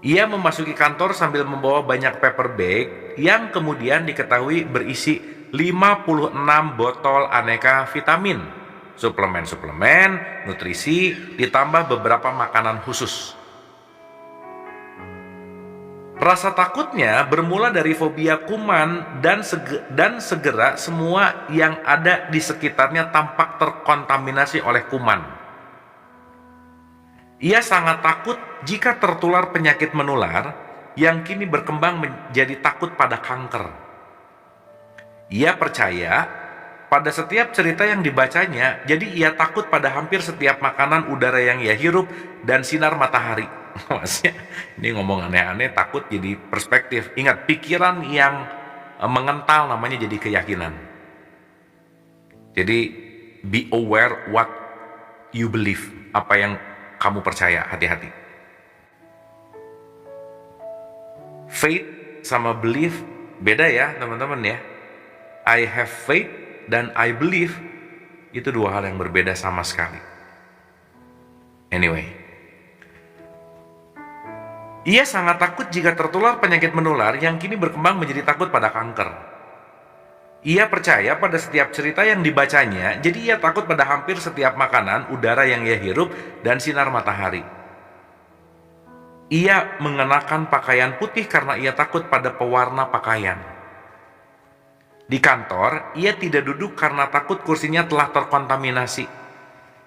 Ia memasuki kantor sambil membawa banyak paper bag yang kemudian diketahui berisi 56 botol aneka vitamin, suplemen-suplemen, nutrisi, ditambah beberapa makanan khusus. Rasa takutnya bermula dari fobia kuman dan segera semua yang ada di sekitarnya tampak terkontaminasi oleh kuman. Ia sangat takut jika tertular penyakit menular yang kini berkembang menjadi takut pada kanker. Ia percaya pada setiap cerita yang dibacanya, jadi ia takut pada hampir setiap makanan, udara yang ia hirup, dan sinar matahari. Maksudnya, ini ngomong aneh-aneh, takut jadi perspektif. Ingat, pikiran yang mengental namanya jadi keyakinan. Jadi, be aware what you believe. Apa yang kamu percaya, hati-hati. Faith sama belief beda ya teman-teman ya. I have faith dan I believe itu dua hal yang berbeda sama sekali. Anyway, ia sangat takut jika tertular penyakit menular yang kini berkembang menjadi takut pada kanker. Ia percaya pada setiap cerita yang dibacanya, jadi ia takut pada hampir setiap makanan, udara yang ia hirup, dan sinar matahari. Ia mengenakan pakaian putih karena ia takut pada pewarna pakaian. Di kantor, ia tidak duduk karena takut kursinya telah terkontaminasi.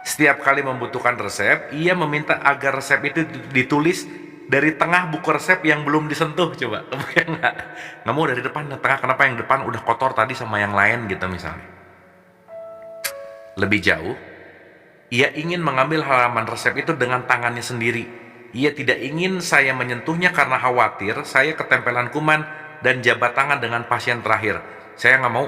Setiap kali membutuhkan resep, ia meminta agar resep itu ditulis dari tengah buku resep yang belum disentuh. Coba, nggak mau dari depan ke tengah, kenapa yang depan udah kotor tadi sama yang lain gitu misalnya. Lebih jauh, ia ingin mengambil halaman resep itu dengan tangannya sendiri. Ia tidak ingin saya menyentuhnya karena khawatir saya ketempelan kuman dan jabat tangan dengan pasien terakhir. Saya nggak mau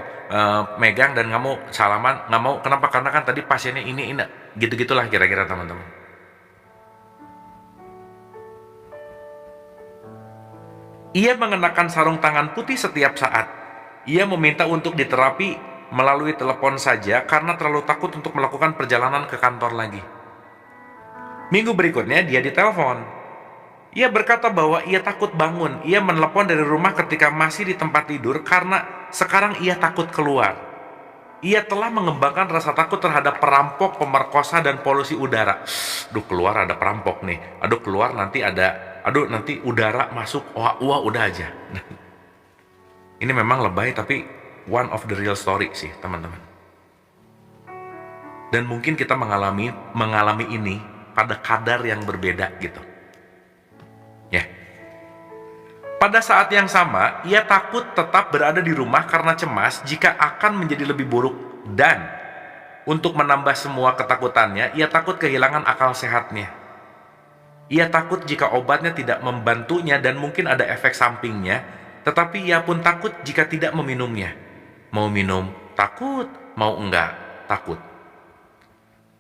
megang dan nggak mau salaman, nggak mau. Kenapa? Karena kan tadi pasiennya ini gitu-gitulah kira-kira teman-teman. Ia mengenakan sarung tangan putih setiap saat. Ia meminta untuk diterapi melalui telepon saja karena terlalu takut untuk melakukan perjalanan ke kantor lagi. Minggu berikutnya dia ditelepon. Ia berkata bahwa ia takut bangun. Ia menelepon dari rumah ketika masih di tempat tidur karena sekarang ia takut keluar. Ia telah mengembangkan rasa takut terhadap perampok, pemerkosa, dan polusi udara. Duh, keluar ada perampok nih. Aduh, keluar nanti nanti udara masuk. Wah, udah aja. Ini memang lebay tapi one of the real story sih, teman-teman. Dan mungkin kita mengalami ini pada kadar yang berbeda gitu. Ya. Pada saat yang sama, ia takut tetap berada di rumah karena cemas jika akan menjadi lebih buruk, dan untuk menambah semua ketakutannya, ia takut kehilangan akal sehatnya. Ia takut jika obatnya tidak membantunya dan mungkin ada efek sampingnya, tetapi ia pun takut jika tidak meminumnya. Mau minum, takut. Mau enggak, takut.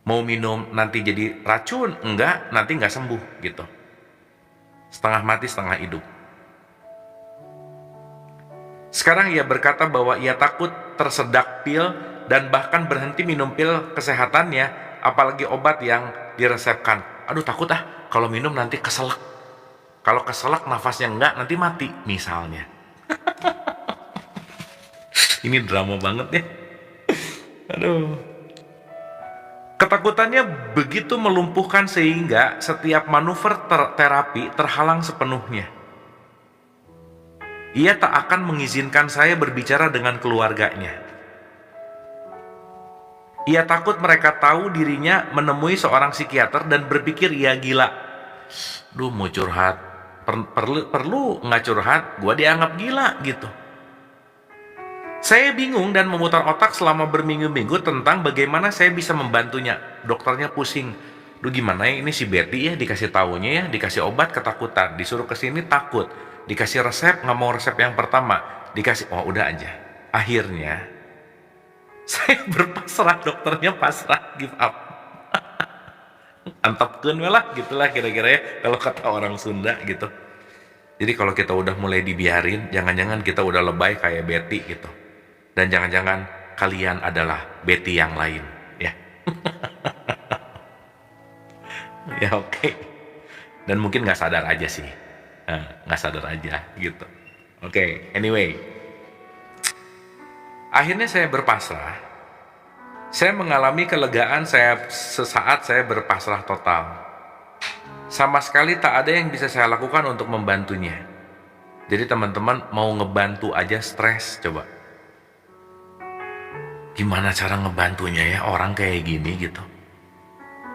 Mau minum nanti jadi racun, enggak, nanti enggak sembuh gitu. setengah mati setengah hidup. Sekarang ia berkata bahwa ia takut tersedak pil dan bahkan berhenti minum pil kesehatannya, apalagi obat yang diresepkan. Aduh takut kalau minum nanti keselak. Kalau keselak nafasnya enggak, nanti mati misalnya. Ini drama banget ya. Aduh. Ketakutannya begitu melumpuhkan sehingga setiap manuver terapi terhalang sepenuhnya. Ia tak akan mengizinkan saya berbicara dengan keluarganya. Ia takut mereka tahu dirinya menemui seorang psikiater dan berpikir ia gila. Duh, mau curhat, perlu nggak curhat, gua dianggap gila gitu. Saya bingung dan memutar otak selama berminggu-minggu tentang bagaimana saya bisa membantunya. Dokternya pusing. Duh, gimana ya ini si Betty ya, dikasih taunya ya, dikasih obat ketakutan, disuruh kesini takut, dikasih resep nggak mau resep yang pertama, dikasih udah aja. Akhirnya saya berpasrah, dokternya pasrah, give up. Antepkeun we lah gitulah kira-kira ya kalau kata orang Sunda gitu. Jadi kalau kita udah mulai dibiarin, jangan-jangan kita udah lebay kayak Betty gitu. Dan jangan-jangan kalian adalah Betty yang lain ya. Ya oke. Dan mungkin nggak sadar aja sih. Nggak sadar aja gitu. Oke, anyway. Akhirnya saya berpasrah. Saya mengalami kelegaan sesaat saya berpasrah total. Sama sekali tak ada yang bisa saya lakukan untuk membantunya. Jadi teman-teman mau ngebantu aja stres coba. Gimana cara ngebantunya ya orang kayak gini gitu.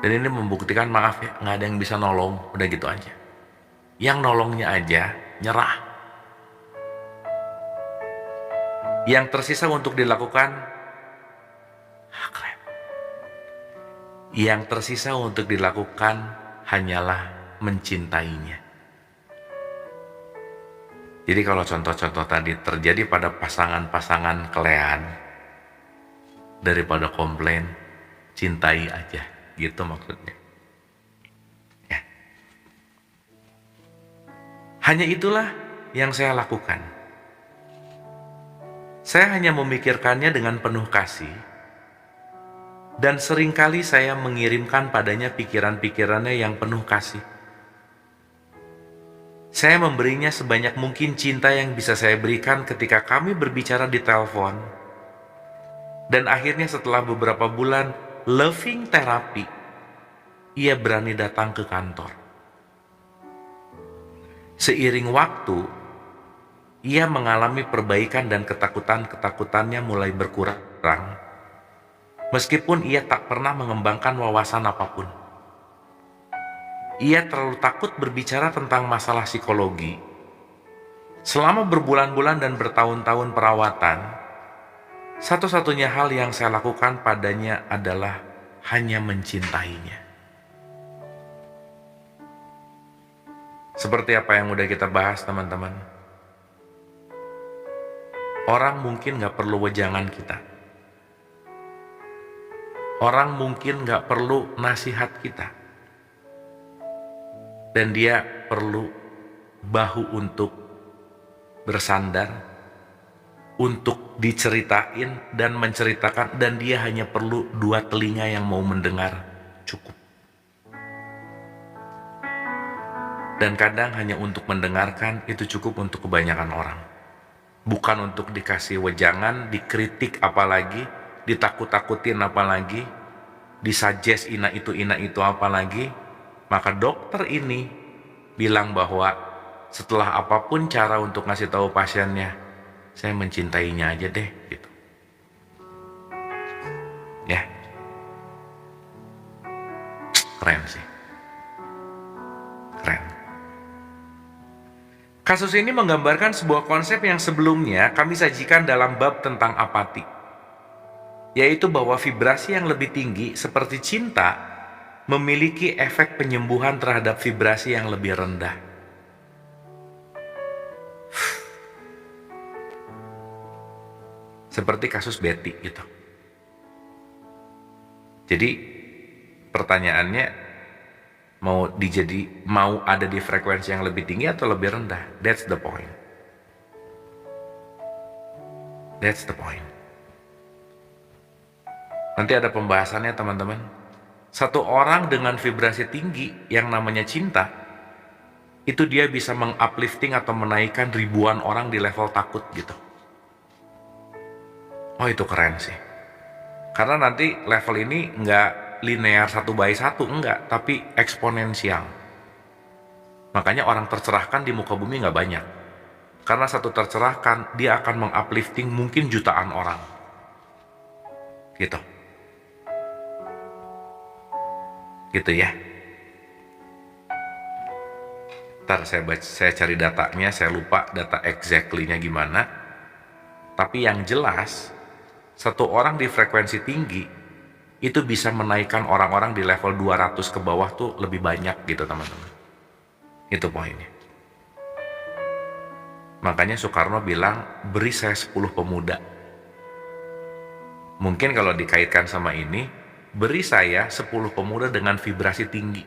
Dan ini membuktikan maaf ya, nggak ada yang bisa nolong, udah gitu aja. Yang nolongnya aja nyerah. Yang tersisa untuk dilakukan keren. Yang tersisa untuk dilakukan hanyalah mencintainya. Jadi kalau contoh-contoh tadi terjadi pada pasangan-pasangan kelean, daripada komplain, cintai aja, gitu maksudnya. Ya. Hanya itulah yang saya lakukan. Saya hanya memikirkannya dengan penuh kasih, dan seringkali saya mengirimkan padanya pikiran-pikirannya yang penuh kasih. Saya memberinya sebanyak mungkin cinta yang bisa saya berikan ketika kami berbicara di telepon. Dan akhirnya setelah beberapa bulan loving terapi, ia berani datang ke kantor. Seiring waktu, ia mengalami perbaikan dan ketakutan-ketakutannya mulai berkurang. Meskipun ia tak pernah mengembangkan wawasan apapun. Ia terlalu takut berbicara tentang masalah psikologi. Selama berbulan-bulan dan bertahun-tahun perawatan, satu-satunya hal yang saya lakukan padanya adalah hanya mencintainya. Seperti apa yang udah kita bahas teman-teman. Orang mungkin gak perlu wejangan kita. Orang mungkin gak perlu nasihat kita. Dan dia perlu bahu untuk bersandar, untuk diceritain dan menceritakan, dan dia hanya perlu 2 telinga yang mau mendengar, cukup. Dan kadang hanya untuk mendengarkan itu cukup untuk kebanyakan orang. Bukan untuk dikasih wejangan, dikritik apalagi, ditakut-takutin apalagi, disuggest ina itu apalagi. Maka dokter ini bilang bahwa setelah apapun cara untuk ngasih tahu pasiennya, saya mencintainya aja deh gitu. Ya. Keren sih. Keren. Kasus ini menggambarkan sebuah konsep yang sebelumnya kami sajikan dalam bab tentang apati, yaitu bahwa vibrasi yang lebih tinggi seperti cinta memiliki efek penyembuhan terhadap vibrasi yang lebih rendah. Seperti kasus Betty gitu. Jadi pertanyaannya, Mau ada di frekuensi yang lebih tinggi atau lebih rendah. That's the point. That's the point. Nanti ada pembahasannya teman-teman. Satu orang dengan vibrasi tinggi yang namanya cinta, itu dia bisa menguplifting atau menaikkan ribuan orang di level takut gitu. Oh itu keren sih. Karena nanti level ini nggak linear 1/1, enggak, tapi eksponensial. Makanya orang tercerahkan di muka bumi nggak banyak. Karena satu tercerahkan, dia akan menguplifting mungkin jutaan orang. Gitu. Gitu ya. Ntar saya cari datanya, saya lupa data exactly-nya gimana. Tapi yang jelas, satu orang di frekuensi tinggi, itu bisa menaikkan orang-orang di level 200 ke bawah tuh lebih banyak gitu teman-teman. Itu poinnya. Makanya Soekarno bilang, beri saya 10 pemuda. Mungkin kalau dikaitkan sama ini, beri saya 10 pemuda dengan vibrasi tinggi.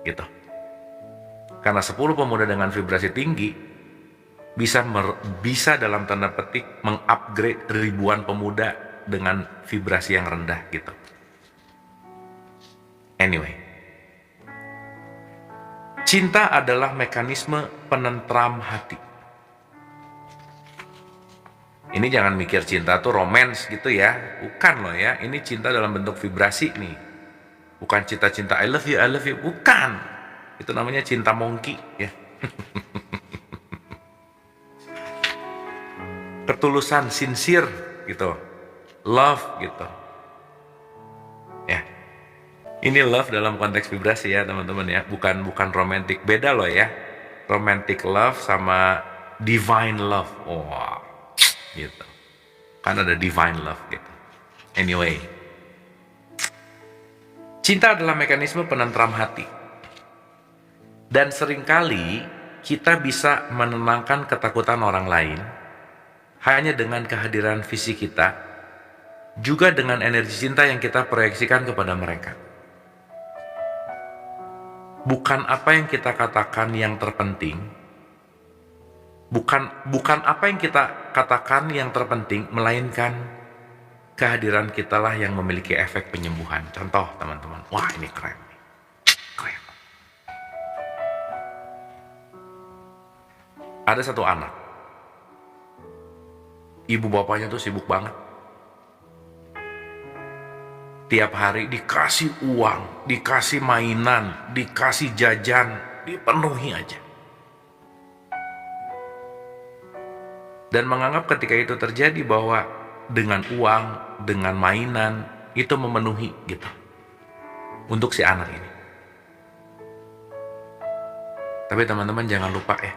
Gitu. Karena 10 pemuda dengan vibrasi tinggi bisa dalam tanda petik mengupgrade ribuan pemuda dengan vibrasi yang rendah gitu. Anyway, cinta adalah mekanisme penentram hati. Ini jangan mikir cinta tuh romance gitu ya, bukan loh ya. Ini cinta dalam bentuk vibrasi nih, bukan cinta-cinta I love you, bukan. Itu namanya cinta monkey ya. Ketulusan, sincere gitu, love gitu ya. Ini love dalam konteks vibrasi ya teman-teman ya, bukan romantic. Beda loh ya, romantic love sama divine love. Wow, gitu kan, ada divine love gitu. Anyway, cinta adalah mekanisme penentram hati, dan seringkali kita bisa menenangkan ketakutan orang lain hanya dengan kehadiran fisik kita, juga dengan energi cinta yang kita proyeksikan kepada mereka. Bukan apa yang kita katakan yang terpenting, bukan apa yang kita katakan yang terpenting, melainkan kehadiran kitalah yang memiliki efek penyembuhan. Contoh teman-teman, wah ini keren nih, keren. Ada satu anak, ibu bapaknya tuh sibuk banget. Tiap hari dikasih uang, dikasih mainan, dikasih jajan, dipenuhi aja. Dan menganggap ketika itu terjadi bahwa dengan uang, dengan mainan, itu memenuhi gitu. Untuk si anak ini. Tapi teman-teman jangan lupa ya,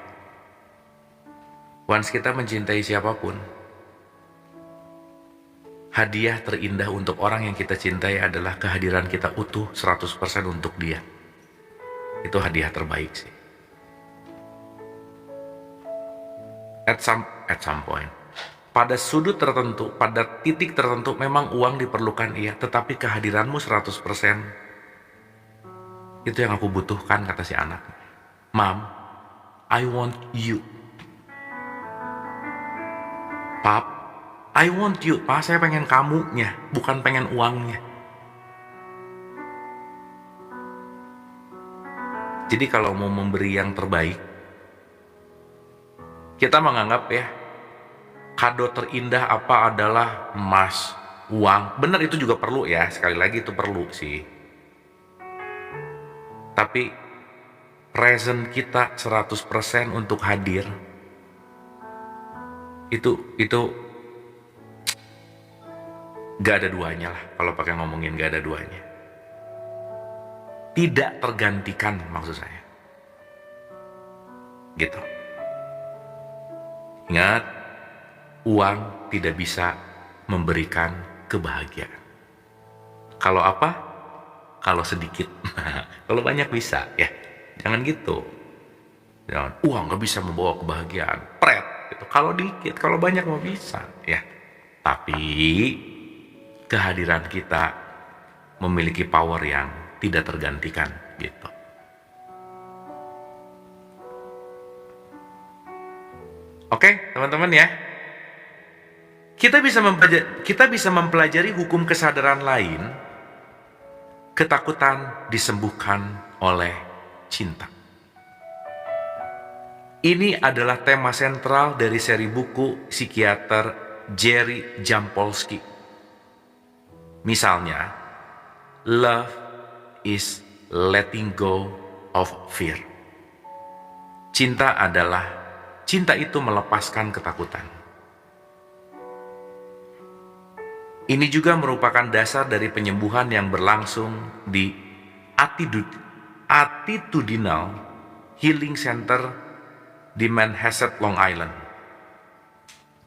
once kita mencintai siapapun, hadiah terindah untuk orang yang kita cintai adalah kehadiran kita utuh 100% untuk dia. Itu hadiah terbaik sih. At some point, pada sudut tertentu, pada titik tertentu memang uang diperlukan iya, tetapi kehadiranmu 100% itu yang aku butuhkan, kata si anak. Mom, I want you. Pap, I want you. Pak, saya pengen kamunya, bukan pengen uangnya. Jadi kalau mau memberi yang terbaik, kita menganggap ya, kado terindah apa adalah emas, uang. Benar, itu juga perlu ya, sekali lagi itu perlu sih. Tapi present kita 100% untuk hadir, itu gak ada duanya lah. Kalau pakai ngomongin gak ada duanya, tidak tergantikan maksud saya gitu. Ingat, uang tidak bisa memberikan kebahagiaan. Kalau apa? Kalau sedikit. Kalau banyak bisa ya. Jangan gitu. Jangan, uang gak bisa membawa kebahagiaan. Pret gitu. Kalau dikit, kalau banyak mau bisa ya. Tapi kehadiran kita memiliki power yang tidak tergantikan. gitu. Oke, teman-teman ya. Kita bisa mempelajari hukum kesadaran lain. Ketakutan disembuhkan oleh cinta. Ini adalah tema sentral dari seri buku psikiater Jerry Jampolsky. Misalnya, love is letting go of fear. Cinta itu melepaskan ketakutan. Ini juga merupakan dasar dari penyembuhan yang berlangsung di Attitudinal Healing Center di Manhasset, Long Island,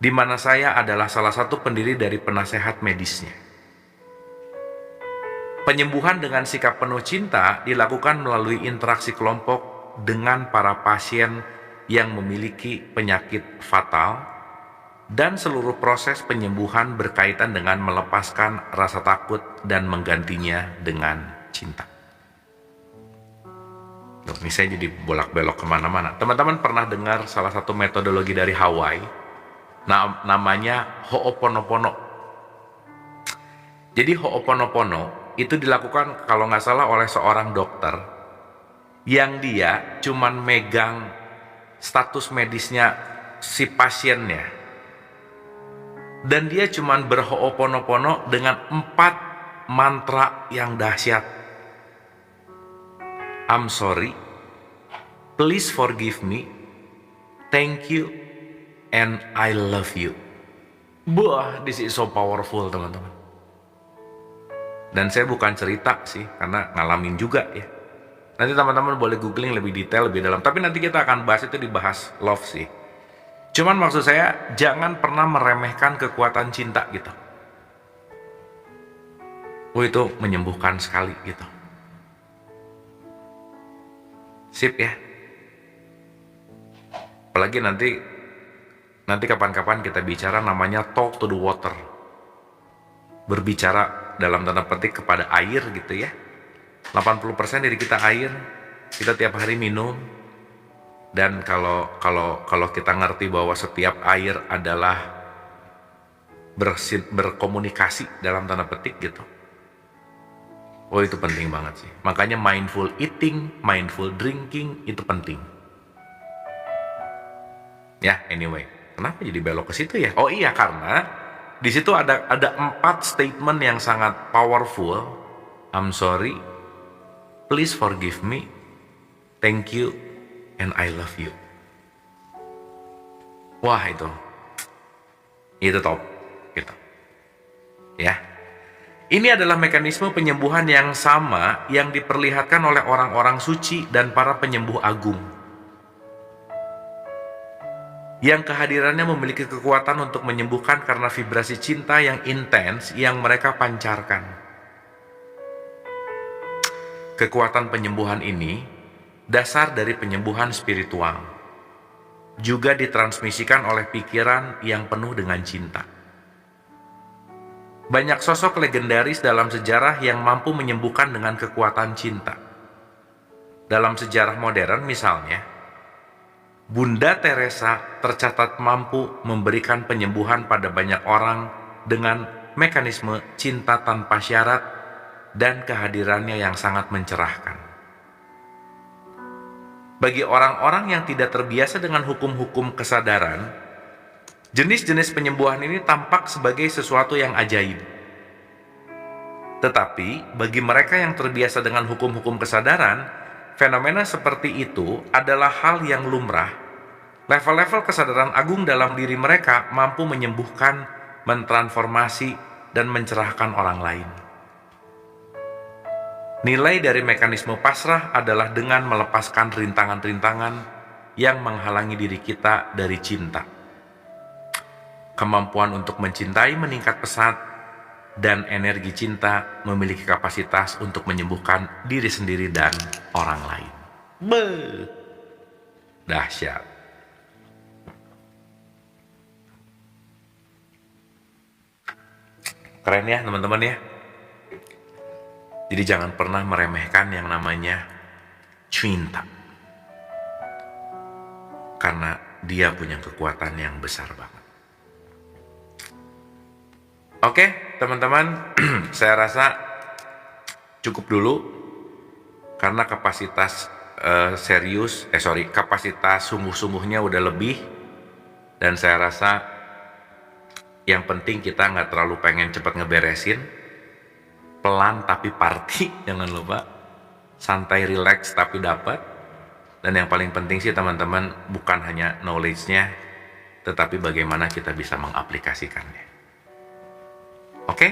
di mana saya adalah salah satu pendiri dari penasehat medisnya. Penyembuhan dengan sikap penuh cinta dilakukan melalui interaksi kelompok dengan para pasien yang memiliki penyakit fatal, dan seluruh proses penyembuhan berkaitan dengan melepaskan rasa takut dan menggantinya dengan cinta. Loh, ini saya jadi bolak-belok kemana-mana. Teman-teman pernah dengar salah satu metodologi dari Hawaii, namanya Ho'oponopono. Jadi Ho'oponopono itu dilakukan kalau nggak salah oleh seorang dokter yang dia cuman megang status medisnya si pasiennya, dan dia cuman berho'oponopono dengan 4 mantra yang dahsyat. I'm sorry, please forgive me, thank you, and I love you. Wah, this is so powerful, teman-teman. Dan saya bukan cerita sih, karena ngalamin juga ya. Nanti teman-teman boleh googling lebih detail, lebih dalam. Tapi nanti kita akan bahas itu, dibahas love sih. Cuman maksud saya, jangan pernah meremehkan kekuatan cinta gitu. Itu menyembuhkan sekali gitu. Sip ya. Apalagi nanti kapan-kapan kita bicara namanya talk to the water. Berbicara dalam tanda petik kepada air gitu ya. 80% dari kita air, kita tiap hari minum. Dan kalau kita ngerti bahwa setiap air adalah berkomunikasi dalam tanda petik gitu. Itu penting banget sih. Makanya mindful eating, mindful drinking itu penting. Ya, anyway, kenapa jadi belok ke situ ya? Oh iya, karena di situ ada 4 statement yang sangat powerful. I'm sorry, please forgive me, thank you, and I love you. Wah, itu top gitu ya. Ini adalah mekanisme penyembuhan yang sama yang diperlihatkan oleh orang-orang suci dan para penyembuh agung, yang kehadirannya memiliki kekuatan untuk menyembuhkan karena vibrasi cinta yang intens yang mereka pancarkan. Kekuatan penyembuhan ini dasar dari penyembuhan spiritual, juga ditransmisikan oleh pikiran yang penuh dengan cinta. Banyak sosok legendaris dalam sejarah yang mampu menyembuhkan dengan kekuatan cinta. Dalam sejarah modern misalnya, Bunda Teresa tercatat mampu memberikan penyembuhan pada banyak orang dengan mekanisme cinta tanpa syarat dan kehadirannya yang sangat mencerahkan. Bagi orang-orang yang tidak terbiasa dengan hukum-hukum kesadaran, jenis-jenis penyembuhan ini tampak sebagai sesuatu yang ajaib. Tetapi, bagi mereka yang terbiasa dengan hukum-hukum kesadaran, fenomena seperti itu adalah hal yang lumrah. Level-level kesadaran agung dalam diri mereka mampu menyembuhkan, mentransformasi, dan mencerahkan orang lain. Nilai dari mekanisme pasrah adalah dengan melepaskan rintangan-rintangan yang menghalangi diri kita dari cinta. Kemampuan untuk mencintai meningkat pesat, dan energi cinta memiliki kapasitas untuk menyembuhkan diri sendiri dan orang lain. Dahsyat. Keren ya teman-teman ya. Jadi jangan pernah meremehkan yang namanya cinta. Karena dia punya kekuatan yang besar banget. Oke, teman-teman, saya rasa cukup dulu karena kapasitas kapasitas sungguh-sungguhnya udah lebih, dan saya rasa yang penting kita nggak terlalu pengen cepat ngeberesin, pelan tapi party, jangan lupa, santai relax tapi dapat, dan yang paling penting sih teman-teman bukan hanya knowledge-nya, tetapi bagaimana kita bisa mengaplikasikannya. Oke?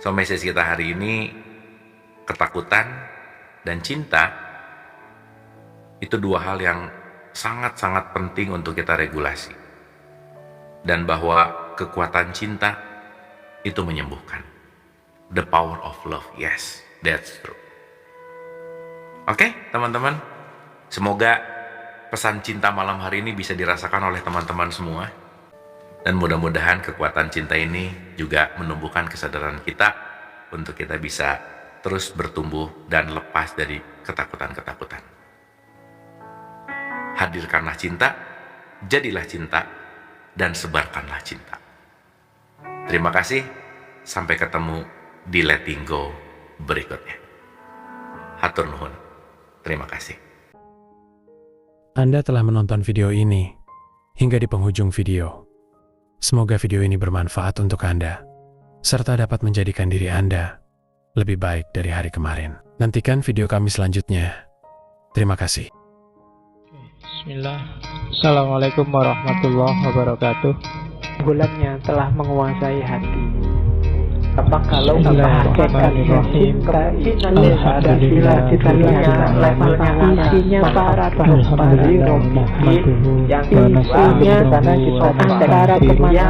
So message kita hari ini, ketakutan dan cinta itu dua hal yang sangat-sangat penting untuk kita regulasi. Dan bahwa kekuatan cinta itu menyembuhkan. The power of love, yes, that's true. Oke, teman-teman, semoga pesan cinta malam hari ini bisa dirasakan oleh teman-teman semua. Dan mudah-mudahan kekuatan cinta ini juga menumbuhkan kesadaran kita untuk kita bisa terus bertumbuh dan lepas dari ketakutan-ketakutan. Hadirkanlah cinta, jadilah cinta, dan sebarkanlah cinta. Terima kasih, sampai ketemu di Letting Go berikutnya. Hatur nuhun, terima kasih. Anda telah menonton video ini hingga di penghujung video. Semoga video ini bermanfaat untuk Anda, serta dapat menjadikan diri Anda lebih baik dari hari kemarin. Nantikan video kami selanjutnya. Terima kasih. Bismillah. Assalamualaikum warahmatullahi wabarakatuh. Bulannya telah menguasai hati. Apa kalau kita hakikatnya cinta ini adalah kita levelnya isinya para bali romi yang isinya antara kemana